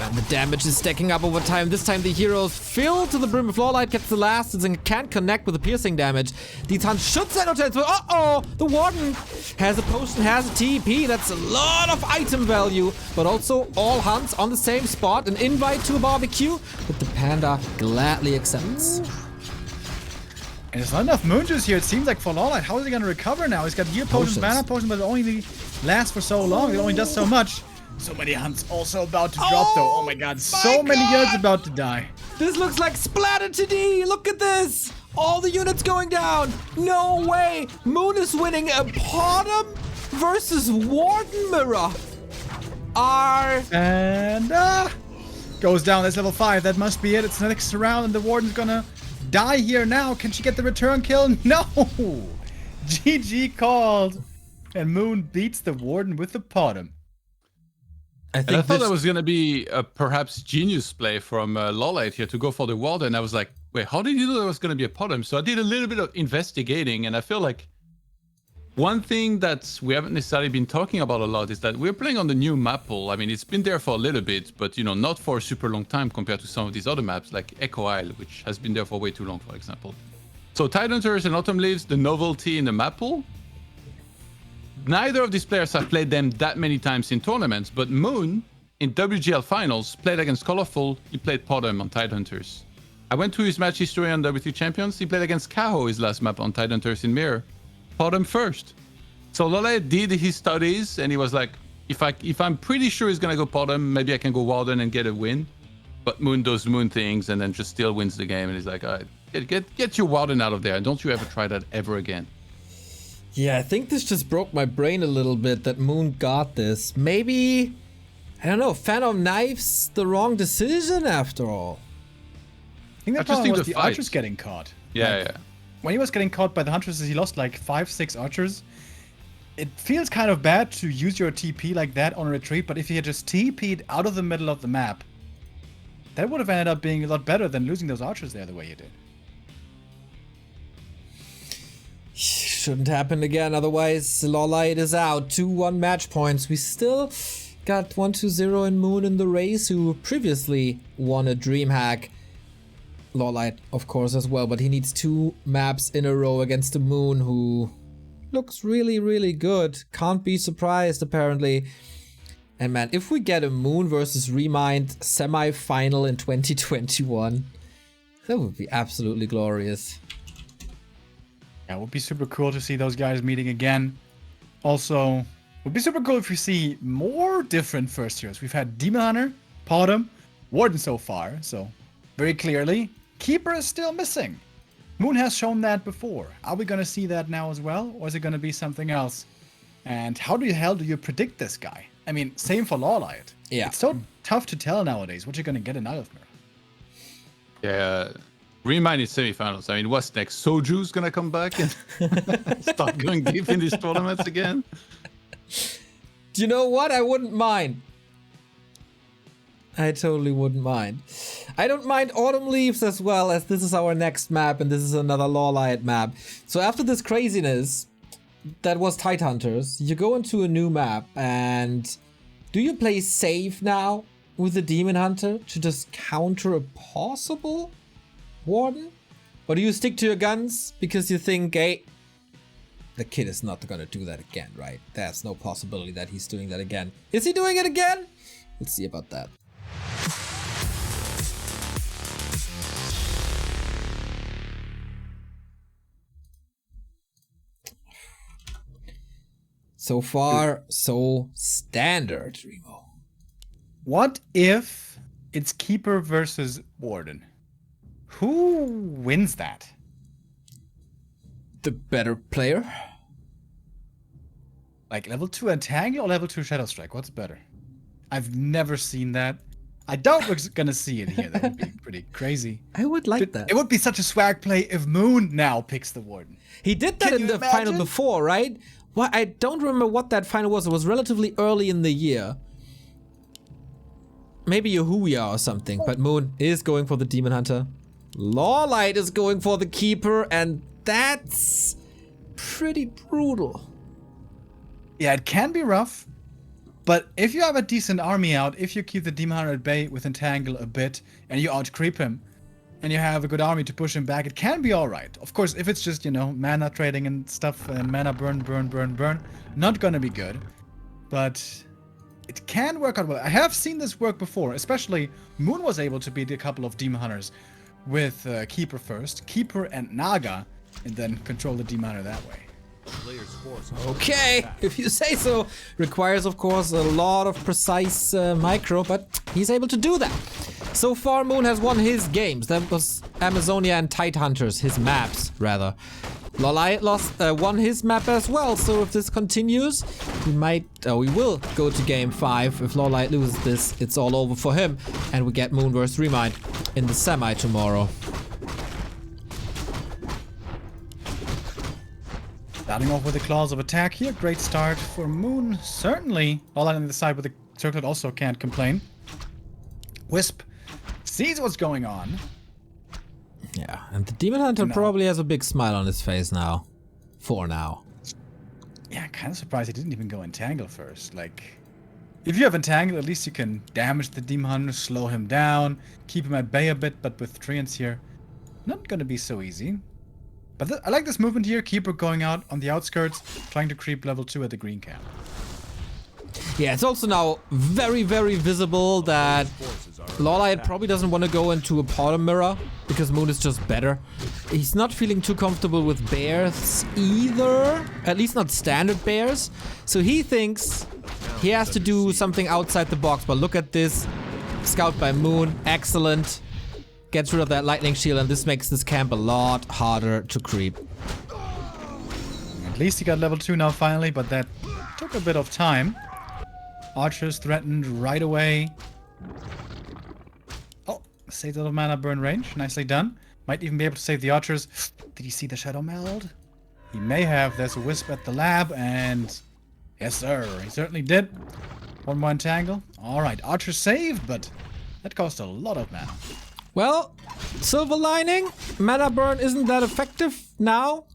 And the damage is stacking up over time. This time the heroes fill to the brim with LawLiet, gets the last and can't connect with the piercing damage. These hunts should set out. Uh-oh! The Warden has a potion, has a TP. That's a lot of item value. But also all hunts on the same spot. An invite to a barbecue that the Panda gladly accepts. And there's not enough moon juice here, it seems like, for LawLiet. How is he gonna recover now? He's got heal potions, mana potions, but it only lasts for so long. It only does so much. So many hunts also about to drop though. Oh my god, so many units about to die. This looks like Splatter to D. Look at this. All the units going down. No way. Moon is winning a Bottom versus Warden Mirror. And goes down. That's level 5. That must be it. It's the next round and the Warden's gonna die here now. Can she get the return kill? No. GG called. And Moon beats the Warden with the Bottom. I thought that was going to be a perhaps genius play from LawLiet here to go for the Warden. I was like, wait, how did you know there was going to be a Bottom? So I did a little bit of investigating, and I feel like one thing that we haven't necessarily been talking about a lot is that we're playing on the new map pool. I mean, it's been there for a little bit, but, you know, not for a super long time compared to some of these other maps, like Echo Isle, which has been there for way too long, for example. So Tidehunters and Autumn Leaves, the novelty in the map pool, neither of these players have played them that many times in tournaments, but Moon, in WGL finals, played against Colorful. He played Bottom on Tidehunters. I went to his match history on W3 Champions. He played against Kaho his last map on Tidehunters in Mirror. Bottom first. So LawLiet did his studies, and he was like, if I'm pretty sure he's gonna go Bottom, maybe I can go Warden and get a win. But Moon does Moon things and then just still wins the game, and he's like, all right, get your Warden out of there, and don't you ever try that ever again. Yeah, I think this just broke my brain a little bit that Moon got this. Maybe, I don't know, Phantom Knife's the wrong decision after all. I think that problem was the Archers getting caught. Yeah, like, when he was getting caught by the Huntresses, he lost like 5-6 Archers. It feels kind of bad to use your TP like that on a retreat, but if he had just TP'd out of the middle of the map, that would have ended up being a lot better than losing those Archers there the way he did. Shouldn't happen again, otherwise LawLiet is out. 2-1 match points. We still got 1-2-0 in Moon in the race, who previously won a DreamHack. LawLiet, of course, as well, but he needs 2 maps in a row against the Moon, who looks really, really good. Can't be surprised, apparently. And man, if we get a Moon versus Remind semi-final in 2021, that would be absolutely glorious. Yeah, it would be super cool to see those guys meeting again. Also, it would be super cool if we see more different first years. We've had Demon Hunter, Bottom, Warden so far, so very clearly, Keeper is still missing. Moon has shown that before. Are we going to see that now as well, or is it going to be something else? And how the hell do you predict this guy? I mean, same for LawLiet. Yeah. It's so tough to tell nowadays what you're going to get in out of Mirror. Yeah. Remind is semifinals. I mean, what's next? Soju's gonna come back and start going deep in these tournaments again? Do you know what? I wouldn't mind. I totally wouldn't mind. I don't mind Autumn Leaves as well, as this is our next map and this is another LawLiet map. So after this craziness, that was Tidehunters, you go into a new map, and do you play safe now with the Demon Hunter to just counter a possible Warden? Or do you stick to your guns because you think, hey, the kid is not gonna do that again, right? There's no possibility that he's doing that again. Is he doing it again? Let's see about that. So far, so standard, Remo. What if it's Keeper versus Warden? Who wins that? The better player? Like level 2 Entangle or level 2 Shadow Strike? What's better? I've never seen that. I doubt we're gonna see it here. That would be pretty crazy. I would like that. It would be such a swag play if Moon now picks the Warden. He did that Can in you the final imagine? before, right? Well, I don't remember what that final was. It was relatively early in the year. Maybe Yahuya or something, but Moon is going for the Demon Hunter. LawLiet is going for the Keeper, and that's pretty brutal. Yeah, it can be rough, but if you have a decent army out, if you keep the Demon Hunter at bay with Entangle a bit, and you out-creep him, and you have a good army to push him back, it can be alright. Of course, if it's just, you know, mana trading and stuff, and mana burn, not gonna be good. But it can work out well. I have seen this work before, especially Moon was able to beat a couple of Demon Hunters with Keeper first, Keeper and Naga, and then control the Demon Hunter that way. Player's force is Okay, if you say so. Requires, of course, a lot of precise micro, but he's able to do that. So far, Moon has won his games. That was Amazonia and Tidehunters, his maps, rather. LawLiet won his map as well, so if this continues, we will go to game 5. If LawLiet loses this, it's all over for him, and we get Moon vs. Remind in the semi tomorrow. Starting off with the claws of attack here, great start for Moon, certainly. LawLiet on the side with the circlet also can't complain. Wisp sees what's going on. Yeah, and the Demon Hunter probably has a big smile on his face now. For now. Yeah, kind of surprised he didn't even go Entangle first. Like, if you have Entangle, at least you can damage the Demon Hunter, slow him down, keep him at bay a bit, but with treants here, not gonna be so easy. But I like this movement here, Keeper going out on the outskirts, trying to creep level 2 at the green camp. Yeah, it's also now very, very visible that LawLiet probably doesn't want to go into a Powder Mirror because Moon is just better. He's not feeling too comfortable with bears either, at least not standard bears. So he thinks he has to do something outside the box, but look at this. Scout by Moon, excellent. Gets rid of that lightning shield, and this makes this camp a lot harder to creep. At least he got level 2 now finally, but that took a bit of time. Archers threatened right away. Oh, saved out of mana burn range. Nicely done. Might even be able to save the archers. Did he see the shadow meld? He may have. There's a wisp at the lab, and yes, sir, he certainly did. One more entangle. All right, archer saved, but that cost a lot of mana. Well, silver lining, mana burn isn't that effective now.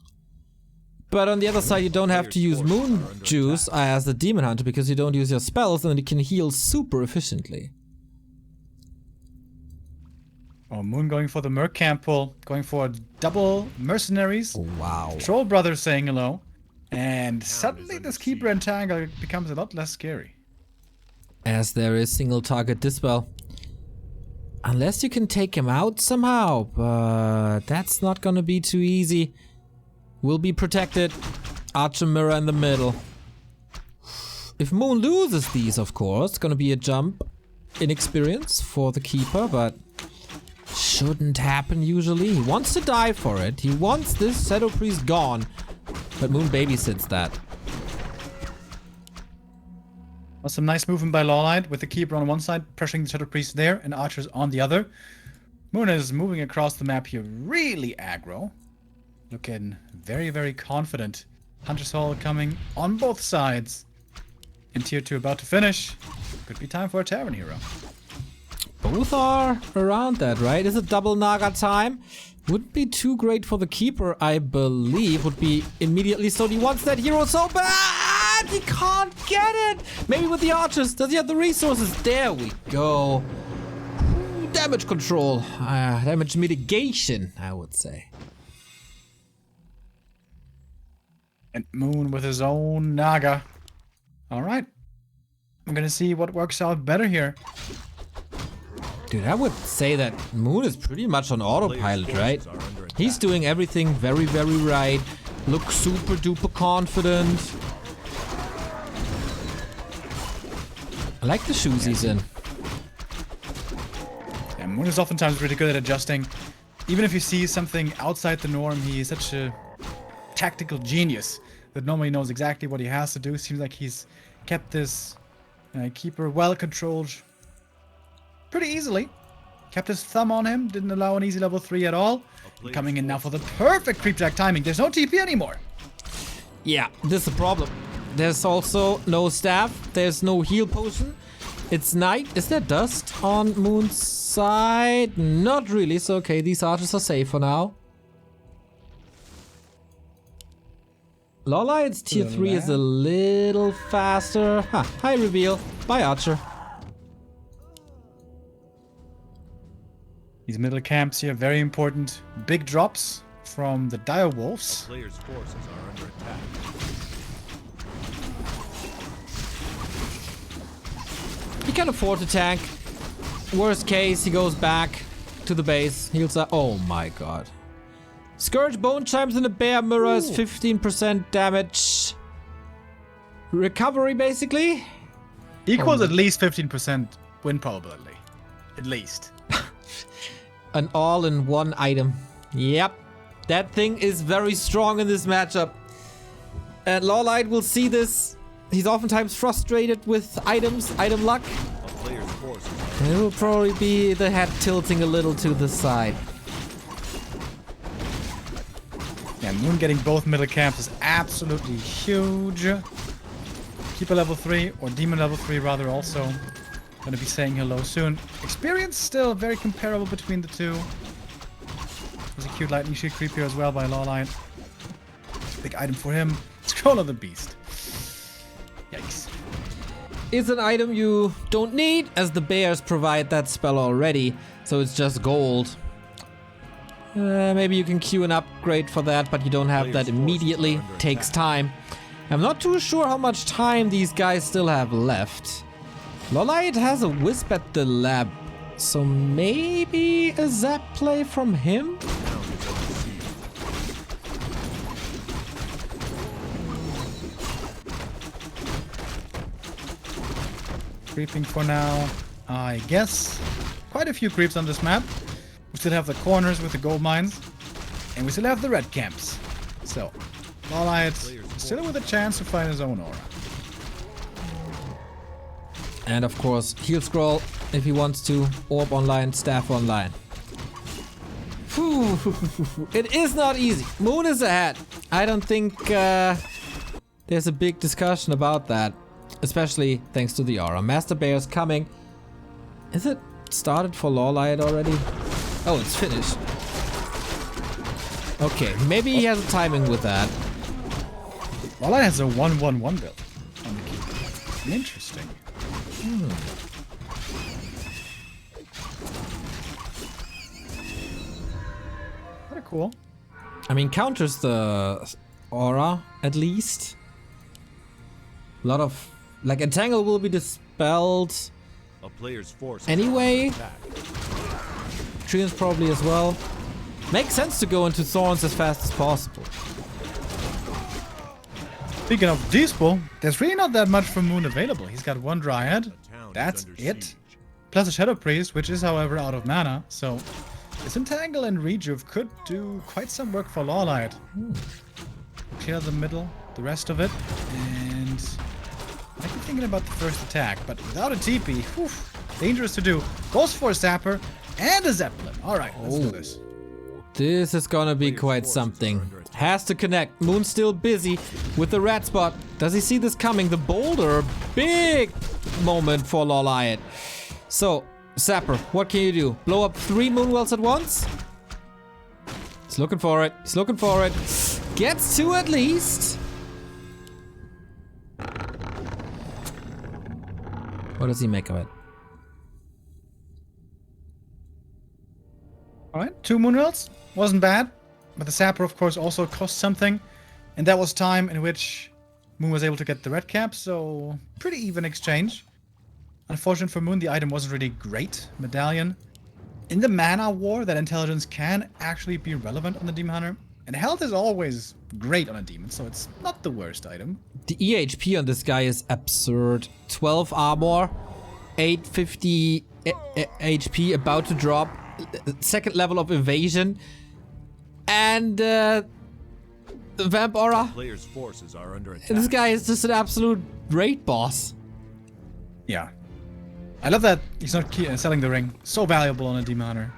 But on the other side, you don't have to use Moon Juice as the Demon Hunter because you don't use your spells and you can heal super efficiently. Oh, Moon going for the Merc camp pull, going for double mercenaries. Oh, wow. Troll Brothers saying hello. And suddenly this Keeper Entangle becomes a lot less scary. As there is single target dispel. Unless you can take him out somehow, but that's not gonna be too easy. Will be protected. Archer Mirror in the middle. If Moon loses these, of course, gonna be a jump in experience for the Keeper, but shouldn't happen usually. He wants to die for it. He wants this Shadow Priest gone, but Moon babysits that. Well, some nice movement by LawLiet with the Keeper on one side, pressuring the Shadow Priest there, and Archers on the other. Moon is moving across the map here really aggro. Looking very, very confident. Hunter's Hall coming on both sides. And Tier 2 about to finish. Could be time for a Tavern Hero. Both are around that, right? Is it double Naga time? Wouldn't be too great for the Keeper, I believe. Would be immediately so. He wants that hero so bad! He can't get it! Maybe with the archers. Does he have the resources? There we go. damage control, damage mitigation, I would say. And Moon with his own Naga. Alright. I'm gonna see what works out better here. Dude, I would say that Moon is pretty much on autopilot, right? He's doing everything very, very right. Looks super duper confident. I like the shoes he's in. Yeah, Moon is oftentimes really good at adjusting. Even if he sees something outside the norm, he is such a tactical genius that normally knows exactly what he has to do. Seems like he's kept this keeper well controlled pretty easily. Kept his thumb on him, didn't allow an easy level 3 at all. Coming in now for the perfect creep jack timing. There's no TP anymore. Yeah, this is a problem. There's also no staff. There's no heal potion. It's night. Is there dust on Moon's side? Not really. So, okay, these archers are safe for now. LawLiet's tier 3 is a little faster. Hi, reveal. Bye, archer. These middle camps here, very important. Big drops from the dire wolves. Players' forces are under attack. He can afford to tank. Worst case, he goes back to the base. Heals up. Oh my god. Scourge Bone Chimes in the Bear Mirror is 15% damage. Recovery, basically. Equals at least 15% win probability. At least. An all-in-one item. Yep. That thing is very strong in this matchup. And LawLiet will see this. He's oftentimes frustrated with items, item luck. A player's forces are And it will probably be the head tilting a little to the side. Yeah, Moon getting both middle camps is absolutely huge. Keeper level 3, or Demon level 3 rather, also. Gonna be saying hello soon. Experience still very comparable between the two. There's a cute lightning shield creep here as well by LawLiet. Big item for him. Scroll of the Beast. Yikes. It's an item you don't need, as the bears provide that spell already, so it's just gold. Maybe you can queue an upgrade for that, but you don't have that immediately. Takes time. I'm not too sure how much time these guys still have left. LawLiet has a wisp at the lab, so maybe a zap play from him? Creeping for now, I guess. Quite a few creeps on this map. We still have the corners with the gold mines, and we still have the red camps. So, LawLiet still with a chance to find his own aura. And of course, heal scroll if he wants to, orb online, staff online. Whew. It is not easy. Moon is ahead. I don't think there's a big discussion about that. Especially thanks to the aura. Master Bear is coming. Is it started for LawLiet already? Oh, it's finished. Okay, maybe he has a timing with that. LawLiet has a 1-1-1 build on the keeper. Interesting. Kinda cool. I mean, counters the aura, at least. A lot of... Like, Entangle will be dispelled a player's force anyway. attack. Treants probably as well. Makes sense to go into Thorns as fast as possible. Speaking of Dispel, there's really not that much from Moon available. He's got one Dryad. Town That's is under it. siege. Plus a Shadow Priest, which is, however, out of mana. So, this Entangle and Rejuve could do quite some work for LawLiet. Clear the middle, the rest of it, and... I might be thinking about the first attack, but without a TP, whew, dangerous to do. Goes for a Sapper and a Zeppelin. Alright, let's do this. This is gonna be quite something. Has to connect. Moon's still busy with the red spot. Does he see this coming? The boulder. Big moment for LawLiet. So, Sapper, what can you do? Blow up 3 Moonwells at once? He's looking for it. He's looking for it. Gets 2 at least. What does he make of it? Alright, 2 Moonwells. Wasn't bad. But the Sapper, of course, also cost something. And that was time in which Moon was able to get the red cap, so pretty even exchange. Unfortunate for Moon, the item wasn't really great. Medallion. In the mana war, that intelligence can actually be relevant on the Demon Hunter. And health is always great on a demon, so it's not the worst item. The EHP on this guy is absurd. 12 armor, 850 HP, about to drop, second level of evasion, and the Vamp Aura. Player's forces are under attack. This guy is just an absolute raid boss. Yeah. I love that he's not selling the ring. So valuable on a Demon Hunter.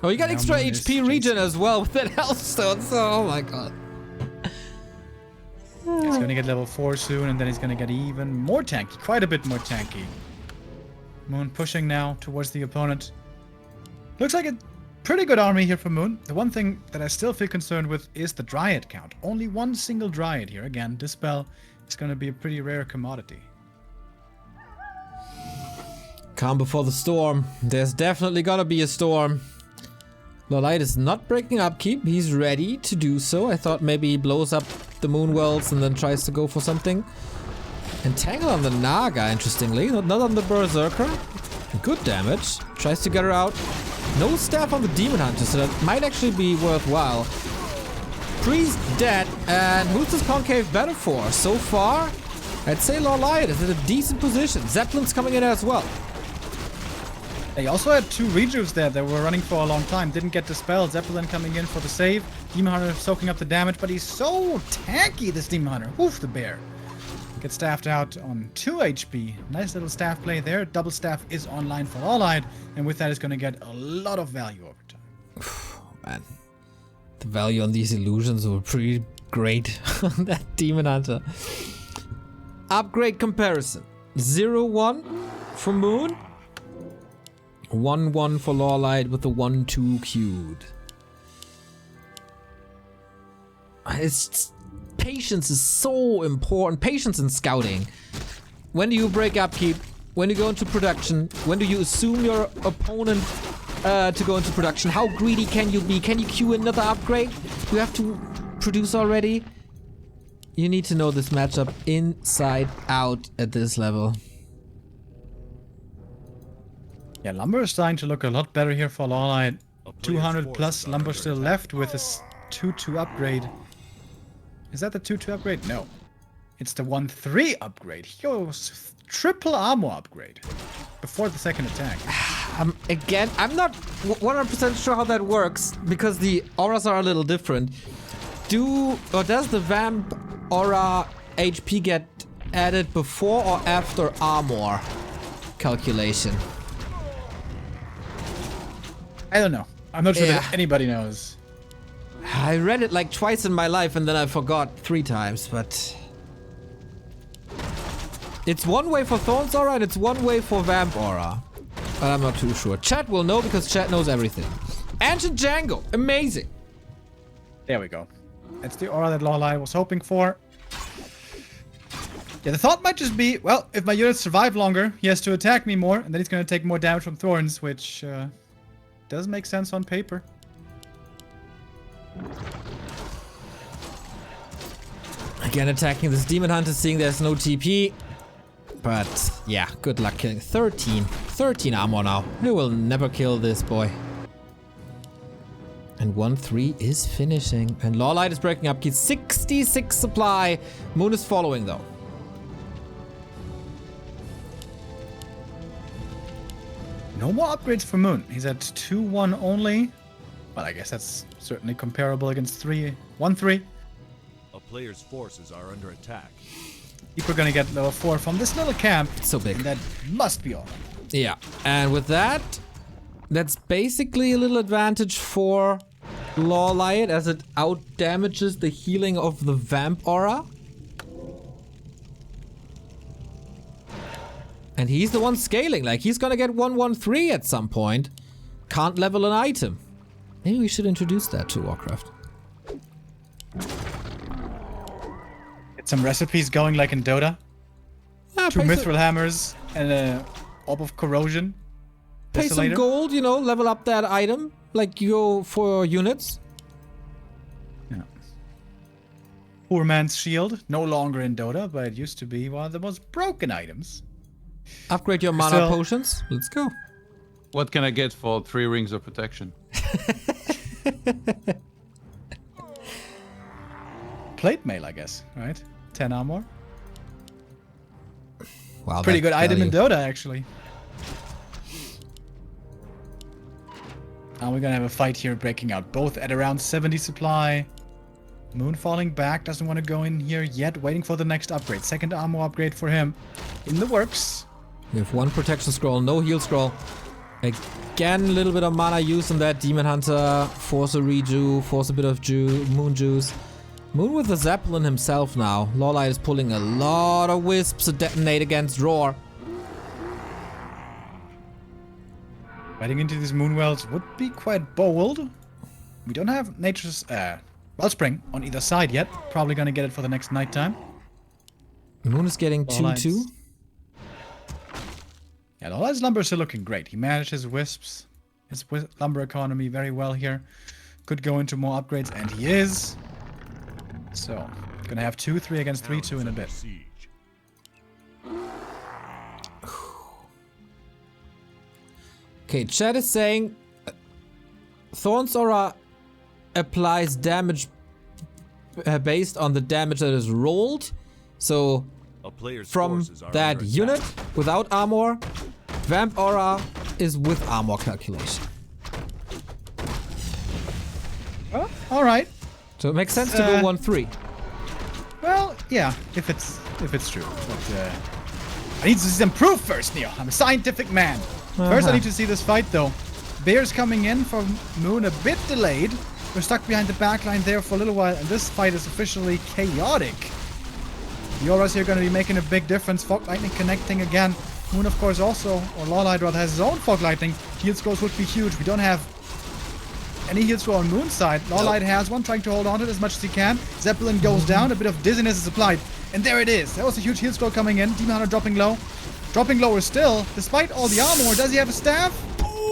Oh, you got Now extra Moon is HP regen as well with that health stone, so oh my god. He's gonna get level 4 soon, and then he's gonna get even more tanky. Quite a bit more tanky. Moon pushing now towards the opponent. Looks like a pretty good army here for Moon. The one thing that I still feel concerned with is the Dryad count. Only one single Dryad here. Again, Dispel is gonna be a pretty rare commodity. Calm before the storm. There's definitely gonna be a storm. LawLiet is not breaking upkeep. He's ready to do so. I thought maybe he blows up the Moonwells and then tries to go for something. Entangle on the Naga, interestingly. Not on the Berserker. Good damage. Tries to get her out. No staff on the Demon Hunter, so that might actually be worthwhile. Priest dead, and who's this Concave better for? So far, I'd say LawLiet is in a decent position. Zeppelin's coming in as well. They also had 2 rejuves there that were running for a long time. Didn't get dispelled. Zeppelin coming in for the save. Demon Hunter soaking up the damage, but he's so tanky, this Demon Hunter. Oof, the bear. Gets staffed out on 2 HP. Nice little staff play there. Double staff is online for LawLiet, and with that is going to get a lot of value over time. Man, the value on these illusions were pretty great on that Demon Hunter. Upgrade comparison. 0-1 for Moon. 1-1 for LawLiet with the 1-2 queued. Patience is so important. Patience in scouting. When do you break upkeep? When do you go into production? When do you assume your opponent to go into production? How greedy can you be? Can you queue another upgrade? You have to produce already? You need to know this matchup inside out at this level. Yeah, Lumber is starting to look a lot better here for LawLiet. 200 plus Lumber still left with this 2-2 upgrade. Is that the 2-2 upgrade? No. It's the 1-3 upgrade. Yo, triple armor upgrade. Before the second attack. Again, I'm not 100% sure how that works, because the auras are a little different. Does the Vamp Aura HP get added before or after armor calculation? I don't know. I'm not sure that anybody knows. I read it like twice in my life and then I forgot 3 times, but... It's one way for Thorn's Aura and it's one way for Vamp Aura. But I'm not too sure. Chat will know because chat knows everything. Ancient Django, amazing. There we go. That's the aura that LawLiet was hoping for. Yeah, the thought might just be, well, if my units survive longer, he has to attack me more, and then he's going to take more damage from Thorns, which does make sense on paper. Again, attacking this Demon Hunter, seeing there's no TP. But, yeah, good luck killing. 13 armor now. We will never kill this boy. And 1-3 is finishing. And LawLiet is breaking up. He's 66 supply. Moon is following, though. No more upgrades for Moon. He's at 2-1 only. Well, I guess that's certainly comparable against 1-3. A player's forces are under attack. We're gonna get level 4 from this little camp. It's so big. And that must be all. Yeah, and with that, that's basically a little advantage for LawLiet as it out-damages the healing of the Vamp Aura. And he's the one scaling, like he's gonna get 1-1-3 at some point. Can't level an item. Maybe we should introduce that to WarCraft. Get some recipes going like in Dota. 2 Mithril Hammers and a Orb of Corrosion. Pay some Desolator. gold, you know, level up that item. like you go for units. Yeah. Poor man's shield, no longer in Dota, but it used to be one of the most broken items. Upgrade your mana So- potions. Let's go. What can I get for 3 rings of protection? Plate mail, I guess, right? 10 armor. Wow, Pretty that good item in value. Dota, actually. And we're gonna have a fight here breaking out, both at around 70 supply. Moon falling back, doesn't want to go in here yet, waiting for the next upgrade. Second armor upgrade for him. In the works. We have 1 protection scroll, no heal scroll. Again, a little bit of mana use on that Demon Hunter. Force a reju, force a bit of moon juice. Moon with the Zeppelin himself now. LawLiet is pulling a lot of wisps to detonate against Roar. Fighting into these moonwells would be quite bold. We don't have nature's wellspring on either side yet. Probably gonna get it for the next nighttime. Moon is getting 2-2. Yeah, LawLiet's lumber is still looking great. He manages wisps, his lumber economy very well here. Could go into more upgrades, and he is. So, gonna have 2-3 against 3-2 in a bit. Siege. Okay, chat is saying Thorn's Aura applies damage based on the damage that is rolled. So A player's from forces are that under unit attack. without armor, Vamp Aura is with armor calculation. Oh, alright. So it makes sense to go 1-3. Well, yeah, if it's true. But, I need to see some proof first, Neo. I'm a scientific man. First, I need to see this fight, though. Bears coming in from Moon a bit delayed. We're stuck behind the backline there for a little while, and this fight is officially chaotic. The auras here are going to be making a big difference. Fog Lightning connecting again. Moon, of course, also, or LawLiet rather, has his own Fog Lightning. Heal scrolls would be huge. We don't have any heal scroll on Moon's side. LawLiet has one, trying to hold on to it as much as he can. Zeppelin goes down. A bit of dizziness is applied. And there it is. That was a huge heal scroll coming in. Demon Hunter dropping low. Dropping lower still. Despite all the armor, does he have a staff?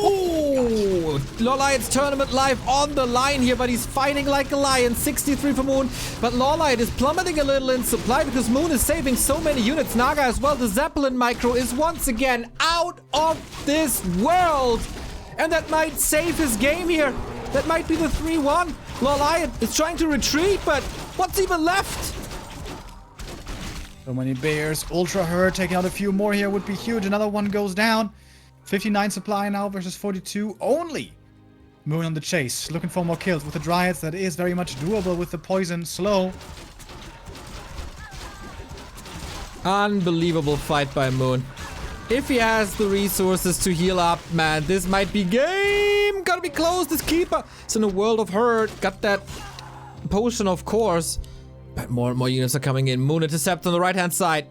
Oh, LawLiet's tournament life on the line here, but he's fighting like a lion. 63 for Moon, but LawLiet is plummeting a little in supply because Moon is saving so many units. Naga as well. The Zeppelin micro is once again out of this world, and that might save his game here. That might be the 3-1. LawLiet is trying to retreat, but what's even left? So many bears. Ultra Herd taking out a few more here would be huge. Another one goes down. 59 supply now versus 42 only. Moon on the chase, looking for more kills with the Dryads. That is very much doable with the poison slow. Unbelievable fight by Moon. If he has the resources to heal up, man, this might be game. Gotta be close. This Keeper is in a world of hurt. Got that potion, of course. But more and more units are coming in. Moon intercept on the right-hand side.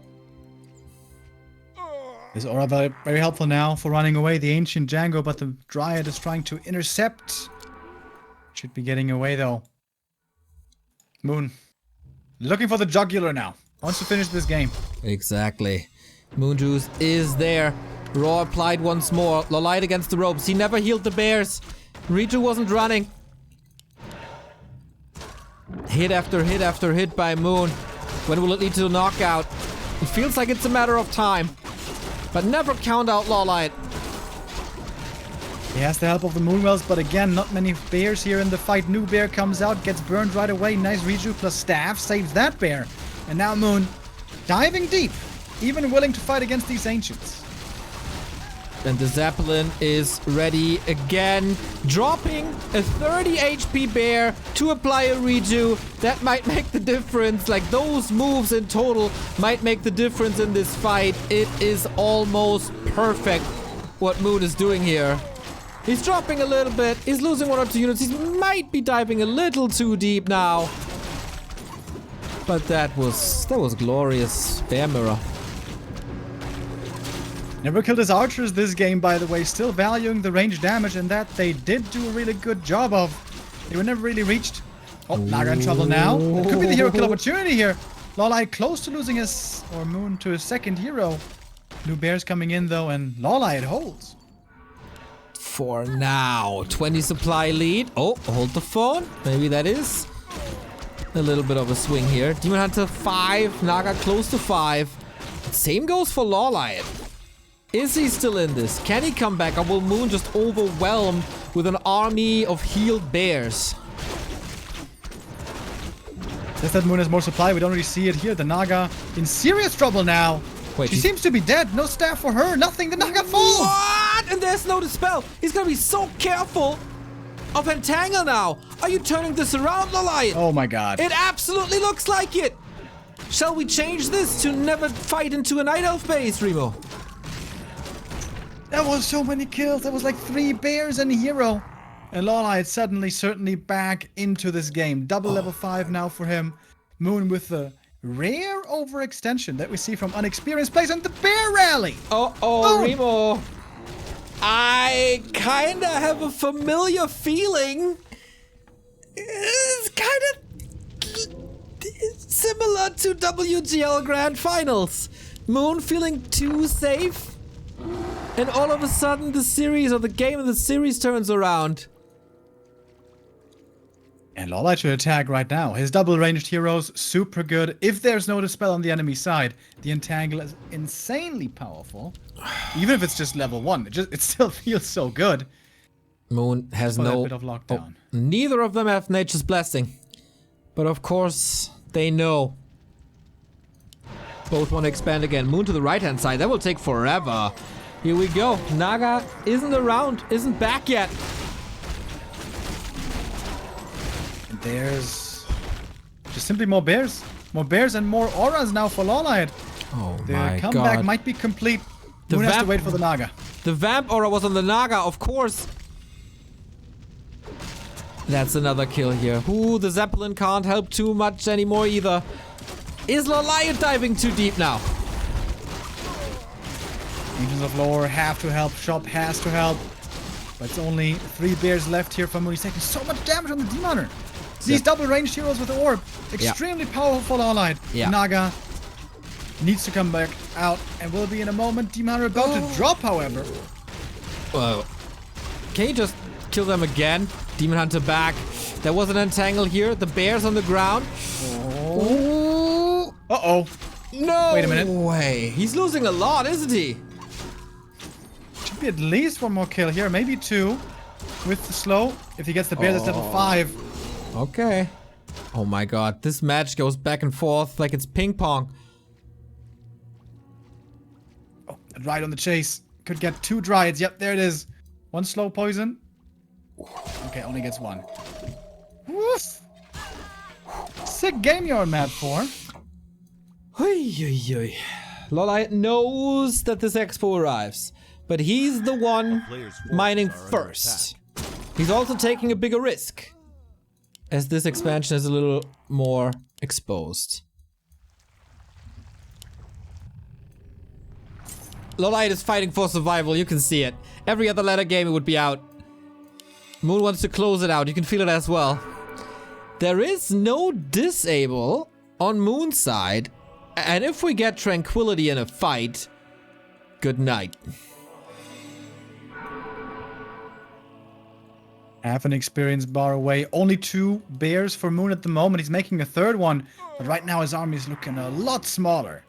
This aura very helpful now for running away the ancient Django, but the Dryad is trying to intercept. Should be getting away though. Moon. Looking for the jugular now. Wants to finish this game. Exactly. Moon Juice is there. Raw applied once more. LawLiet against the ropes. He never healed the bears. Reju wasn't running. Hit after hit after hit by Moon. When will it lead to a knockout? It feels like it's a matter of time. But never count out LawLiet. He has the help of the Moonwells, but again, not many bears here in the fight. New bear comes out, gets burned right away. Nice Reju plus staff saves that bear. And now Moon diving deep, even willing to fight against these ancients. And the Zeppelin is ready again, dropping a 30 HP bear to apply a redo. That might make the difference. Like, those moves in total might make the difference in this fight. It is almost perfect what Moon is doing here. He's dropping a little bit. He's losing 1 or 2 units. He might be diving a little too deep now. But that was glorious. Bear mirror. Never killed his archers this game, by the way, still valuing the range damage, and that they did do a really good job of. They were never really reached. Oh, Naga in trouble now. That could be the hero kill opportunity here. LawLiet close to losing his, or Moon to his second hero. New bears coming in though, and LawLiet holds. for now. 20 supply lead. Oh, hold the phone. Maybe that is a little bit of a swing here. Demon Hunter 5, Naga close to 5. Same goes for LawLiet. Is he still in this? Can he come back, or will Moon just overwhelmed with an army of healed bears? Just that Moon has more supply. We don't really see it here. The Naga in serious trouble now. Wait, she seems to be dead. No staff for her. Nothing. The Naga falls. What? And there's no dispel. He's gonna be so careful of Entangle now. Are you turning this around, LawLiet? Oh my god. It absolutely looks like it. Shall we change this to never fight into a Night Elf base, Remo? That was so many kills. That was like 3 bears and a hero. And LawLiet suddenly, certainly back into this game. Double level 5 now for him. Moon with the rare overextension that we see from unexperienced players and the bear rally. Oh, Remo. I kinda have a familiar feeling. It's kinda similar to WGL Grand Finals. Moon feeling too safe. And all of a sudden the series, or the game of the series, turns around. And LawLiet should attack right now. His double ranged heroes, super good. If there's no dispel on the enemy side, the Entangle is insanely powerful. Even if it's just level 1, it still feels so good. Moon has For that no... bit of lockdown. Neither of them have Nature's Blessing. But of course, they know. Both want to expand again. Moon to the right-hand side. That will take forever. Here we go. Naga isn't around, isn't back yet. And there's just simply more bears. More bears and more auras now for LawLiet. Oh The my comeback god. might be complete. The Moon has to vamp- wait for the Naga. The Vamp Aura was on the Naga, of course. That's another kill here. Ooh, the Zeppelin can't help too much anymore either. Is LawLiet diving too deep now? Agents of Lore have to help. Shop has to help. But it's only 3 bears left here from Moon. He's taking so much damage on the Demon Hunter. These double ranged heroes with the orb. Extremely powerful LawLiet. Yeah. Naga needs to come back out and will be in a moment. Demon Hunter about to drop, however. Whoa. Can you just kill them again? Demon Hunter back. There was an Entangle here. The bears on the ground. Oh. Uh-oh. No Wait a minute. way. He's losing a lot, isn't he? Should be at least 1 more kill here. Maybe 2. With the slow. If he gets the bear, that's level 5. Okay. Oh my god. This match goes back and forth like it's ping pong. Oh, right on the chase. Could get 2 Dryads. Yep, there it is. 1 slow poison. Okay, only gets 1. Woof. Sick game you're on map for. LawLiet knows that this expo arrives, but he's the one mining first. He's also taking a bigger risk, as this expansion is a little more exposed. LawLiet is fighting for survival, you can see it. Every other ladder game it would be out. Moon wants to close it out, you can feel it as well. There is no disable on Moon's side, and if we get tranquility in a fight, good night. Half an experience bar away. Only 2 bears for Moon at the moment. He's making a 3rd one, but right now his army is looking a lot smaller.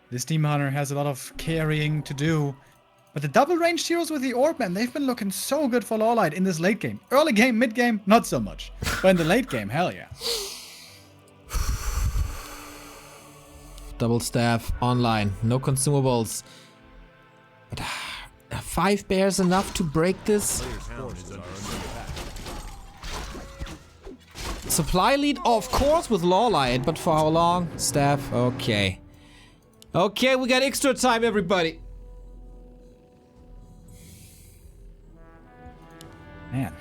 This Demon Hunter has a lot of carrying to do. But the double ranged heroes with the orb, man, they've been looking so good for LawLiet in this late game. Early game, mid game, not so much. But in the late game, hell yeah. Double staff online, no consumables. But 5 bears enough to break this? Supply lead, of course, with LawLiet, but for how long? Staff, okay. Okay, we got extra time, everybody. Man,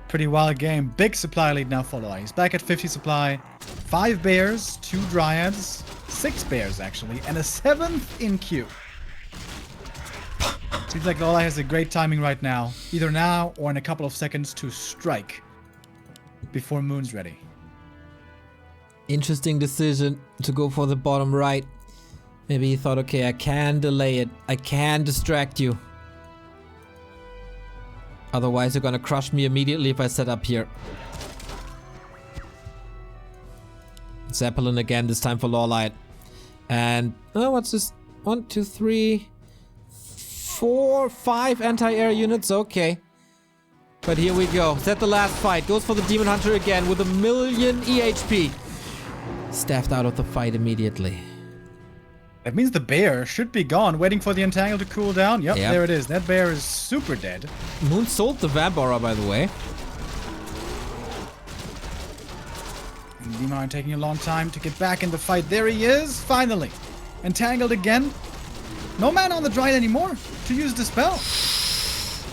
pretty wild game. Big supply lead now for LawLiet. He's back at 50 supply. 5 bears, 2 dryads, 6 bears actually, and a 7th in queue. Seems like LawLiet has a great timing right now. Either now or in a couple of seconds to strike before Moon's ready. Interesting decision to go for the bottom right. Maybe he thought, okay, I can delay it. I can distract you. Otherwise, you're gonna crush me immediately if I set up here. Zeppelin again, this time for LawLiet. And, oh, what's this? 1, 2, 3, 4, 5 anti-air units. Okay. But here we go. Set the last fight. Goes for the Demon Hunter again with 1,000,000 EHP. Staffed out of the fight immediately. That means the bear should be gone, waiting for the Entangle to cool down. Yep, there it is. That bear is super dead. Moon sold the Vamp-Aura, by the way. And Demon taking a long time to get back in the fight. There he is, finally. Entangled again. No man on the Dryad anymore to use Dispel.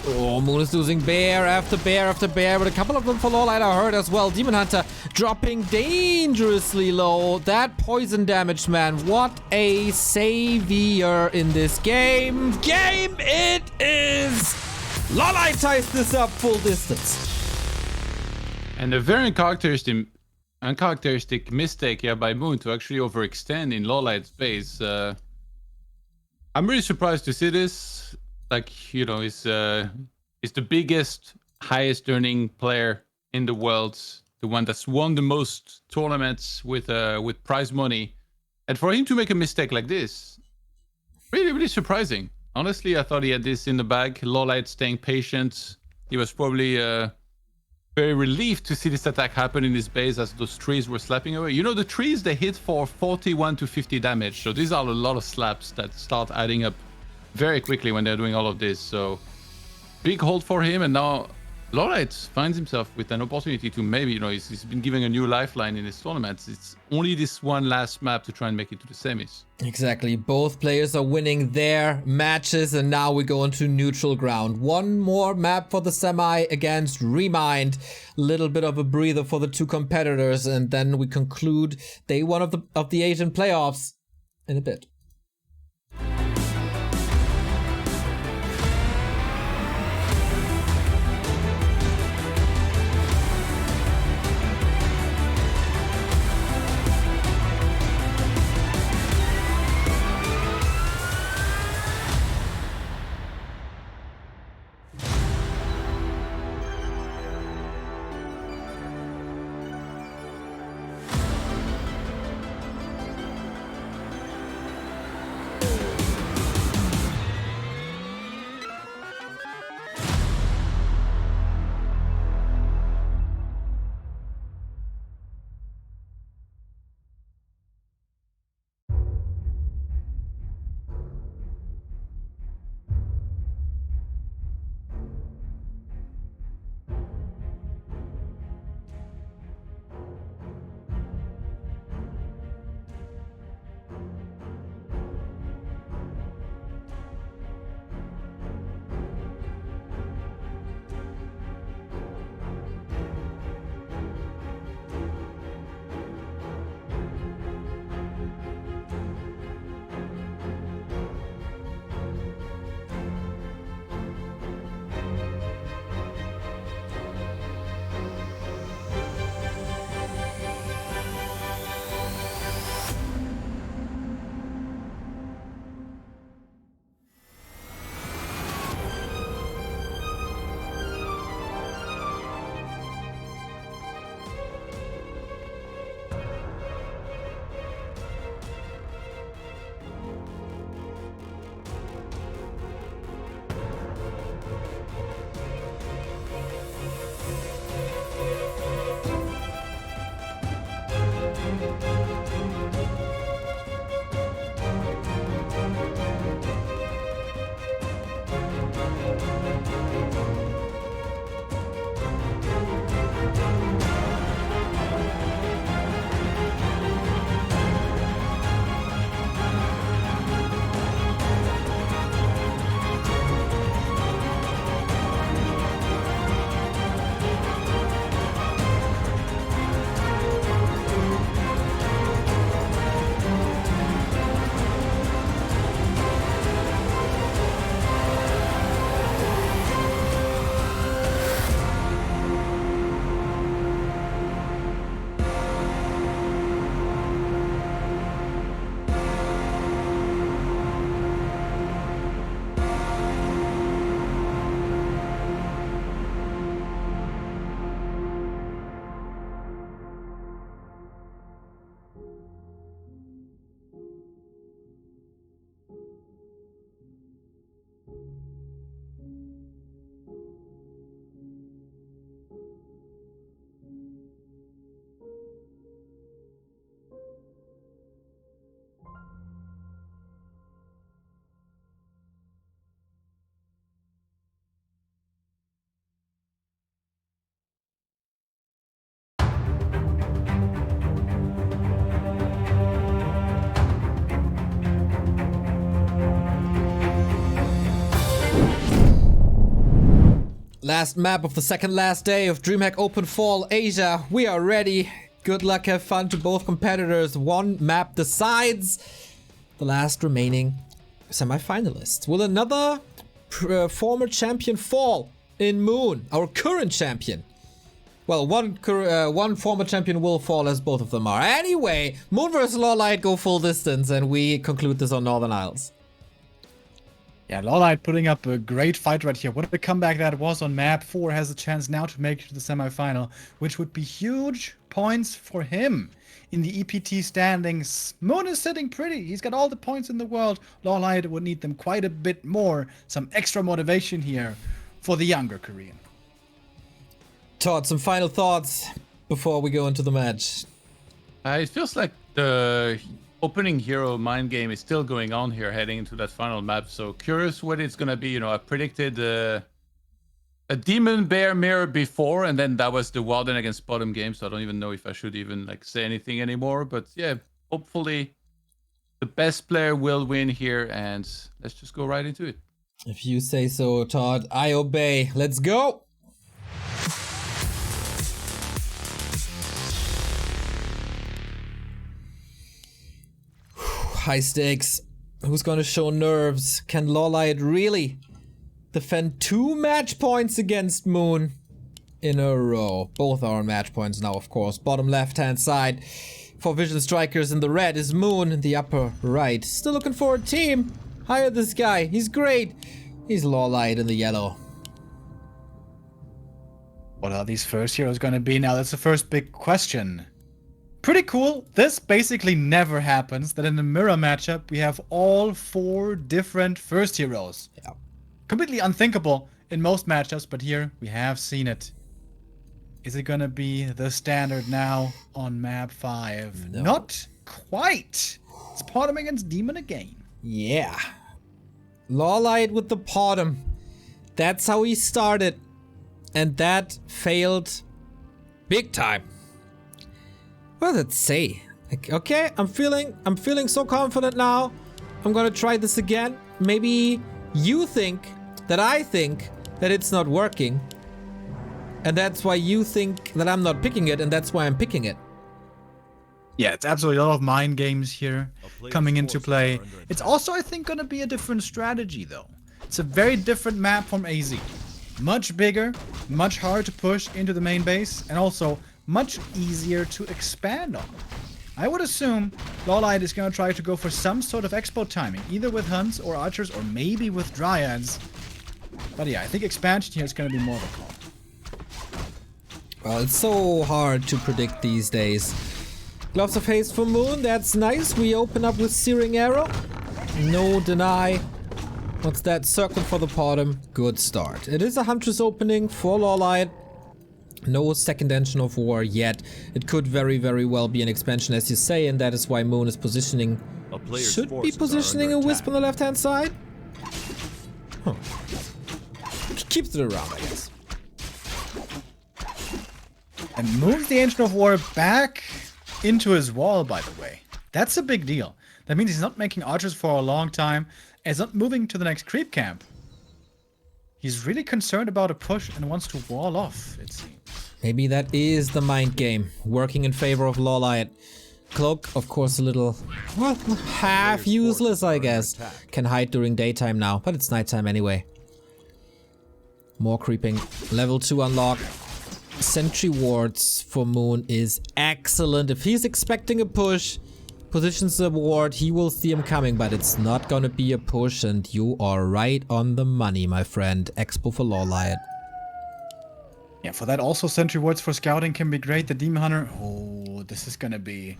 Oh, Moon is losing bear after bear after bear, but a couple of them for LawLiet are hurt as well. Demon Hunter dropping dangerously low. That poison damage, man. What a savior in this game. It is! LawLiet ties this up full distance. And a very uncharacteristic mistake here by Moon to actually overextend in LawLiet's base. I'm really surprised to see this. Like, you know, he's the biggest, highest earning player in the world, the one that's won the most tournaments with prize money, and for him to make a mistake like this, really, really surprising. Honestly, I thought he had this in the bag. LawLiet staying patient. He was probably very relieved to see this attack happen in his base as those trees were slapping away. You know, the trees, they hit for 41 to 50 damage, so these are a lot of slaps that start adding up very quickly when they're doing all of this. So big hold for him, and now LawLiet finds himself with an opportunity to maybe, you know, he's been given a new lifeline in his tournaments. It's only this one last map to try and make it to the semis. Exactly. Both players are winning their matches, and now we go into neutral ground. One more map for the semi against Remind. Little bit of a breather for the two competitors, and then we conclude day one of the Asian playoffs in a bit. Last map of the second last day of DreamHack Open Fall Asia. We are ready. Good luck, have fun to both competitors. One map decides the last remaining semi-finalists. Will another former champion fall in Moon, our current champion? Well, one former champion will fall, as both of them are. Anyway, Moon vs. LawLiet go full distance, and we conclude this on Northern Isles. Yeah, LawLiet putting up a great fight right here. What a comeback that was on map 4. Has a chance now to make it to the semi-final, which would be huge points for him. In the EPT standings, Moon is sitting pretty. He's got all the points in the world. LawLiet would need them quite a bit more. Some extra motivation here for the younger Korean. Todd, some final thoughts before we go into the match. It feels like the opening hero mind game is still going on here heading into that final map. So curious what it's going to be. You know, I predicted a demon bear mirror before, and then that was the Walden against bottom game. So I don't even know if I should even like say anything anymore. But yeah, hopefully the best player will win here, and let's just go right into it. If you say so, Todd, I obey. Let's go. High stakes. Who's gonna show nerves? Can LawLiet really defend 2 match points against Moon in a row? Both are on match points now, of course. Bottom left-hand side for Vision Strikers in the red is Moon in the upper right. Still looking for a team. Hire this guy. He's great. He's LawLiet in the yellow. What are these first heroes going to be now? That's the first big question. Pretty cool. This basically never happens, that in a mirror matchup we have all 4 different first heroes. Yeah. Completely unthinkable in most matchups, but here we have seen it. Is it gonna be the standard now on map 5? No. Not quite. It's Potom against Demon again. Yeah. LawLiet with the Potom. That's how he started. And that failed big time. What does it say? Like, okay, I'm feeling so confident now. I'm gonna try this again. Maybe you think that I think that it's not working. And that's why you think that I'm not picking it, and that's why I'm picking it. Yeah, it's absolutely a lot of mind games here coming into play. It's also, I think, gonna be a different strategy though. It's a very different map from AZ. Much bigger, much harder to push into the main base, and also much easier to expand on. I would assume LawLiet is going to try to go for some sort of expo timing, either with hunts or archers or maybe with dryads. But yeah, I think expansion here is going to be more of a call. Well, it's so hard to predict these days. Gloves of Haste for Moon, that's nice. We open up with Searing Arrow. No deny. What's that? Circle for the Potom. Good start. It is a Huntress opening for LawLiet. No second engine of war yet. It could very, very well be an expansion, as you say, and that is why Moon is positioning. Should be positioning a Wisp on the left-hand side. Huh. Keeps it around, I guess. And moves the Ancient of War back into his wall, by the way. That's a big deal. That means he's not making archers for a long time, and he's not moving to the next creep camp. He's really concerned about a push and wants to wall off, it seems. Maybe that is the mind game, working in favor of LawLiet. Cloak, of course, a little, well, half useless, I guess. Can hide during daytime now, but it's nighttime anyway. More creeping. Level 2 unlock. Sentry wards for Moon is excellent. If he's expecting a push, positions the ward, he will see him coming, but it's not gonna be a push, and you are right on the money, my friend. Expo for LawLiet. Yeah, for that also sentry wards for scouting can be great. The Demon Hunter, oh, this is gonna be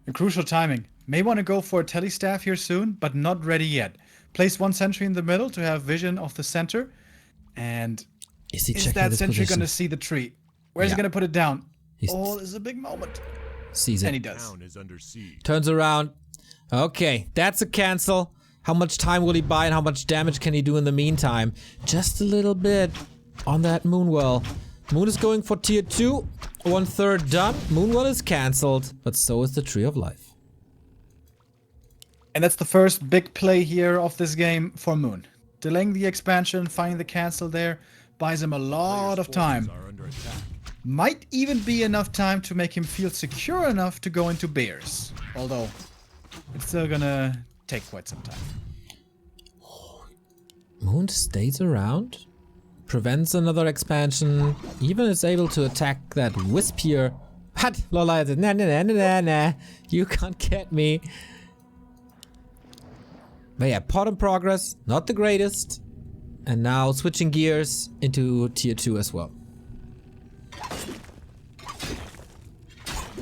a crucial timing. May want to go for a telestaff here soon, but not ready yet. Place 1 sentry in the middle to have vision of the center. And is that sentry gonna see the tree? Where's he gonna put it down? He's Oh, this is a big moment. Sees it. And he does. Town is under siege. Turns around. Okay, that's a cancel. How much time will he buy and how much damage can he do in the meantime? Just a little bit on that Moonwell. Moon is going for tier 2. 1/3 done. Moonwell is cancelled, but so is the Tree of Life. And that's the first big play here of this game for Moon. Delaying the expansion, finding the cancel there, buys him a lot of Players' time. forces are under attack. Might even be enough time to make him feel secure enough to go into bears. Although, it's still gonna take quite some time. Moon stays around, prevents another expansion, even is able to attack that wisp here. But LawLiet said, nah, you can't get me. But yeah, pot in progress, not the greatest. And now switching gears into tier 2 as well.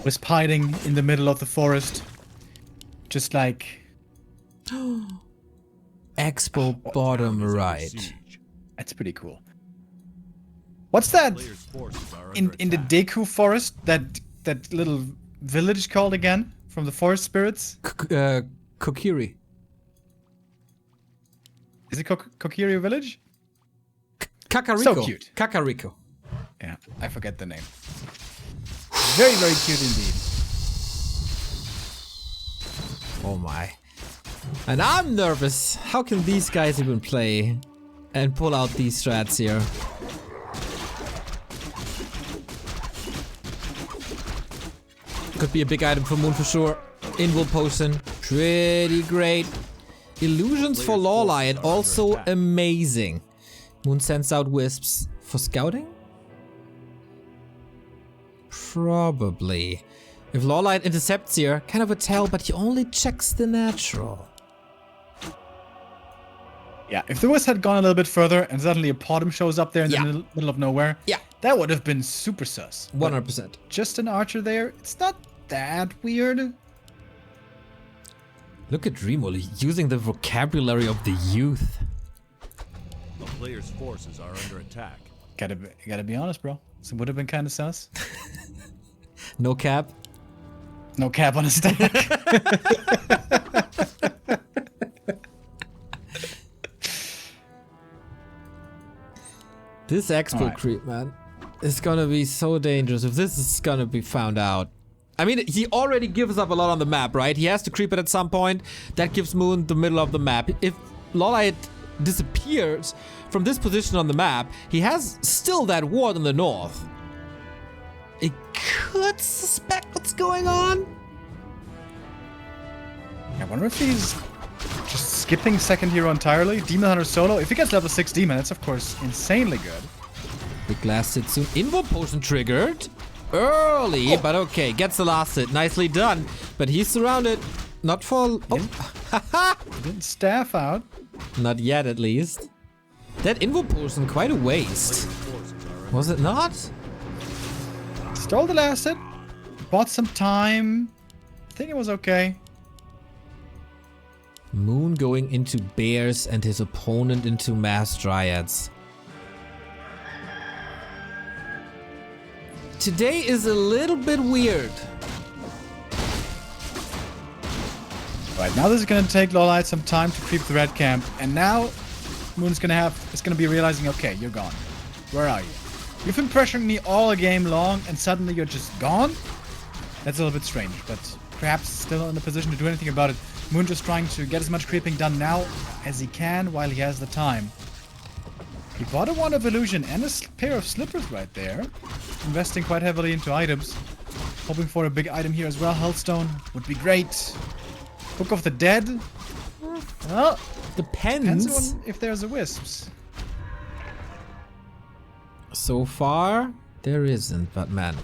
Wisp hiding in the middle of the forest. Just like... Expo bottom right. Siege. That's pretty cool. What's that Players' forces are in under the attack. Deku forest? That little village called again? From the forest spirits? Kokiri. Is it Kokiri village? Kakariko. So cute. Kakariko. Yeah, I forget the name. Very, very cute indeed. Oh my. And I'm nervous. How can these guys even play and pull out these strats here? Could be a big item for Moon for sure. Invul Potion. Pretty great. Illusions for LawLiet, also amazing. Moon sends out wisps for scouting? Probably. If LawLiet intercepts here, kind of a tell, but he only checks the natural. Yeah, if the Wisp had gone a little bit further and suddenly a Potom shows up there in the middle of nowhere, Yeah. that would have been super sus. 100%. Just an archer there, it's not that weird. Look at DreamHack using the vocabulary of the youth. The players' forces are under attack. Gotta be honest, bro. So it would have been kind of sus. No cap. No cap on a stack. This expo Alright. creep, man, is gonna be so dangerous if this is gonna be found out. I mean, he already gives up a lot on the map, right? He has to creep it at some point. That gives Moon the middle of the map. If LawLiet disappears from this position on the map, he has still that ward in the north. It could suspect what's going on. I wonder if he's just skipping second hero entirely. Demon Hunter solo. If he gets level 6 Demon, it's of course insanely good. Big last hit soon. Invul Potion triggered. Early, but okay. Gets the last hit. Nicely done. But he's surrounded. Not for... Oh. He didn't staff out. Not yet, at least. That Invul Potion, quite a waste. Was it not? Stole the last hit. Bought some time. I think it was okay. Moon going into bears and his opponent into mass dryads. Today is a little bit weird. Right, now this is gonna take LawLiet some time to creep the red camp, and now Moon's gonna be realizing, okay, you're gone. Where are you? You've been pressuring me all game long, and suddenly you're just gone? That's a little bit strange, but perhaps still in a position to do anything about it. Moon just trying to get as much creeping done now as he can while he has the time. He bought a Wand of Illusion and a pair of slippers right there. Investing quite heavily into items. Hoping for a big item here as well. Healthstone would be great. Book of the Dead. Well, depends Depends. on if there's a Wisps. So far, there isn't, but man.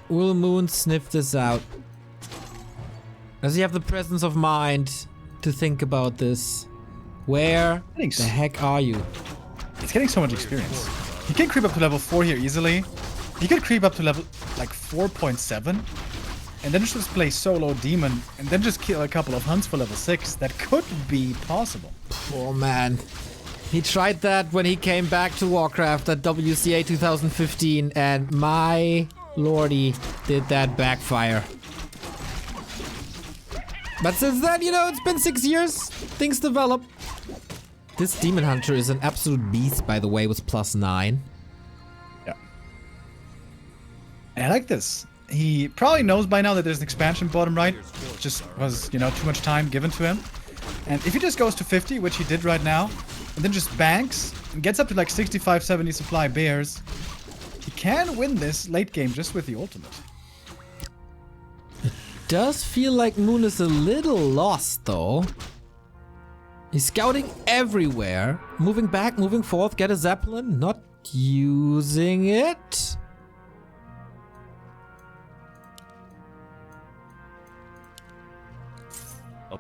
Will Moon sniff this out? Does he have the presence of mind to think about this? Where Thanks. the heck are you? He's getting so much experience. He can creep up to level 4 here easily. He could creep up to level like 4.7. And then just play solo demon. And then just kill a couple of hunts for level 6. That could be possible. Oh man. He tried that when he came back to WarCraft at WCA 2015, and my lordy, did that backfire. But since then, you know, it's been 6 years. Things develop. This Demon Hunter is an absolute beast, by the way, with +9. Yeah. And I like this. He probably knows by now that there's an expansion bottom right. Just was, you know, too much time given to him. And if he just goes to 50, which he did right now, and then just banks and gets up to like 65, 70 supply bears, he can win this late game just with the ultimate. Does feel like Moon is a little lost though. He's scouting everywhere. Moving back, moving forth, get a Zeppelin, not using it.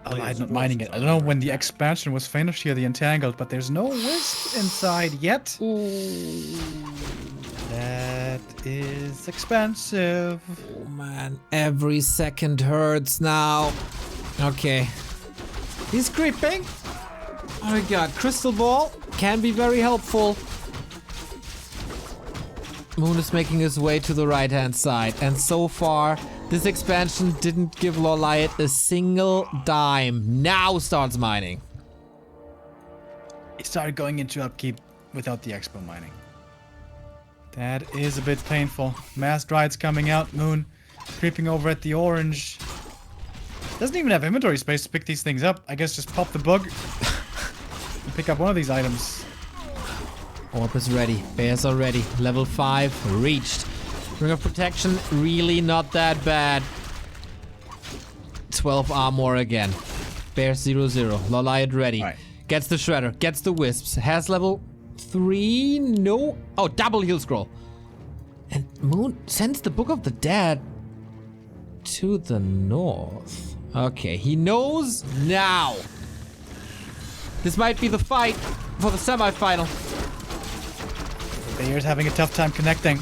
I'm not mining it. I don't know when the expansion was finished here, the Entangled, but there's no Wisp inside yet. That is expensive. Oh man, every second hurts now. Okay. He's creeping. Oh my god, Crystal Ball can be very helpful. Moon is making his way to the right-hand side, and so far, this expansion didn't give LawLiet a single dime. Now starts mining. He started going into upkeep without the expo mining. That is a bit painful. Mass Dride's coming out. Moon creeping over at the orange. Doesn't even have inventory space to pick these things up. I guess just pop the bug and pick up one of these items. Orb is ready. Bears are ready. Level 5 reached. Ring of Protection, really not that bad. 12 armor again. Bears 0-0. LawLiet ready. Right. Gets the Shredder. Gets the Wisps. Has level 3. No. Oh, double heal scroll. And Moon sends the Book of the Dead to the north. Okay, he knows now. This might be the fight for the semi-final. Bear's having a tough time connecting.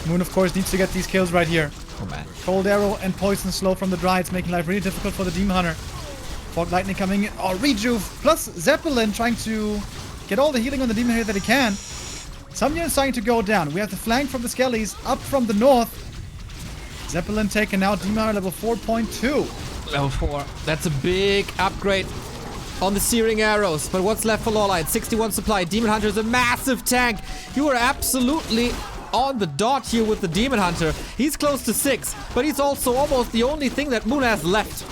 Moon, of course, needs to get these kills right here. Oh man. Cold Arrow and Poison Slow from the Drides, making life really difficult for the Demon Hunter. Fog Lightning coming in. Oh, Rejuve plus Zeppelin trying to get all the healing on the Demon here that he can. Some units starting to go down. We have the flank from the Skellies up from the north. Zeppelin taken out. Demon Hunter level 4.2. Level 4. That's a big upgrade on the Searing Arrows. But what's left for LawLiet? 61 supply. Demon Hunter is a massive tank. You are absolutely on the dot here with the Demon Hunter. He's close to 6, but he's also almost the only thing that Moon has left.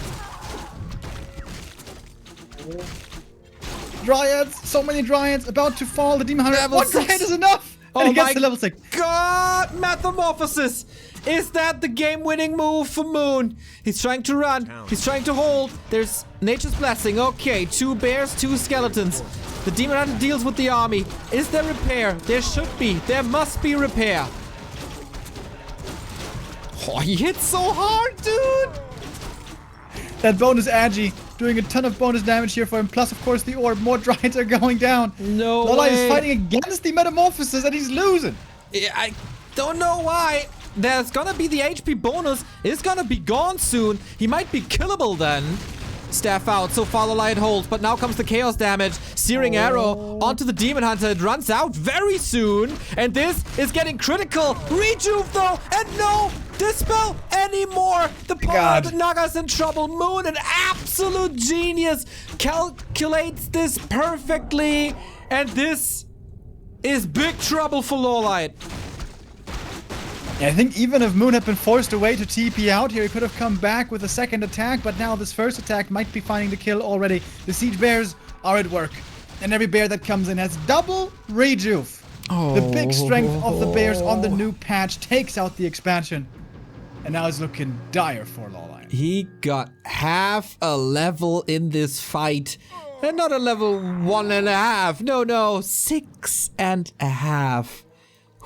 Dryads, so many Dryads about to fall. The Demon Hunter, Level one 6. Dryad is enough! And he gets to level 6. God, Metamorphosis! Is that the game-winning move for Moon? He's trying to run. He's trying to hold. There's Nature's Blessing. Okay, 2 bears, 2 skeletons. The Demon Hunter deals with the army. Is there repair? There should be. There must be repair. Oh, he hits so hard, dude! That bonus Agi doing a ton of bonus damage here for him. Plus, of course, the orb. More Dryads are going down. No LawLiet way. is fighting against the Metamorphosis and he's losing. I don't know why. There's gonna be the HP bonus. It's gonna be gone soon. He might be killable then. Staff out. So far, LawLiet holds, but now comes the chaos damage. Searing Arrow onto the Demon Hunter. It runs out very soon, and this is getting critical. Rejuve though, and no Dispel anymore. The power of the Naga's in trouble. Moon, an absolute genius, calculates this perfectly, and this is big trouble for LawLiet. Yeah, I think even if Moon had been forced away to TP out here, he could have come back with a second attack, but now this first attack might be finding the kill already. The Siege Bears are at work, and every bear that comes in has double Rejuve. The big strength of the bears on the new patch takes out the expansion, and now it's looking dire for LawLiet. He got half a level in this fight, and not a level 1.5. No, 6.5.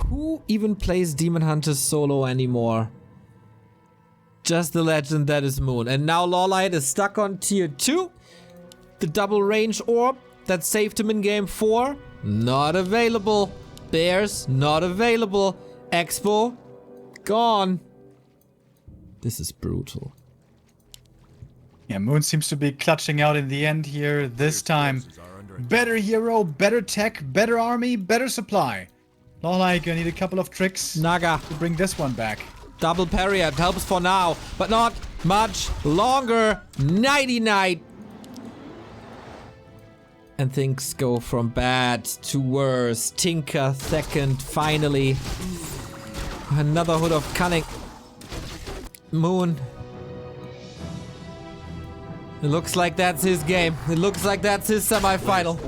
Who even plays Demon Hunter solo anymore? Just the legend that is Moon. And now LawLiet is stuck on tier 2. The double range orb that saved him in game 4, not available. Bears, not available. Expo, gone. This is brutal. Yeah, Moon seems to be clutching out in the end here this time. Better hero, better tech, better army, better supply. LawLiet gonna need a couple of tricks Naga, to bring this one back. double parry, it helps for now, but not much longer. Nighty night. And things go from bad to worse. Tinker second, finally. Another Hood of Cunning. Moon. It looks like that's his game. It looks like that's his semi-final.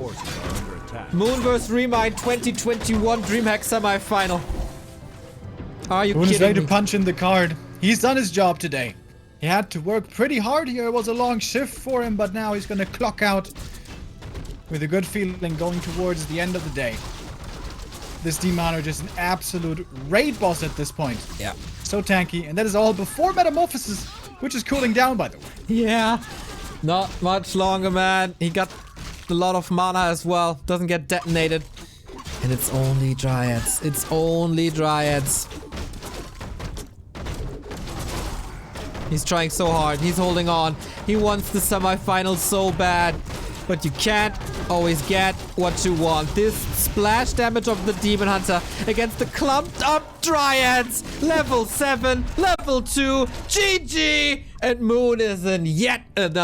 attack. Moon vs. Remind 2021 DreamHack semifinal. Are you Moon is kidding ready me? to punch in the card. He's done his job today. He had to work pretty hard here. It was a long shift for him, but now he's gonna clock out with a good feeling going towards the end of the day. This Demon is just an absolute raid boss at this point. Yeah. So tanky, and that is all before Metamorphosis, which is cooling down, by the way. Yeah. Not much longer, man. He got a lot of mana as well. Doesn't get detonated. And it's only Dryads. It's only Dryads. He's trying so hard. He's holding on. He wants the semifinals so bad. But you can't always get what you want. This splash damage of the Demon Hunter against the clumped up Dryads. Level 7, level 2, GG! And Moon is in yet another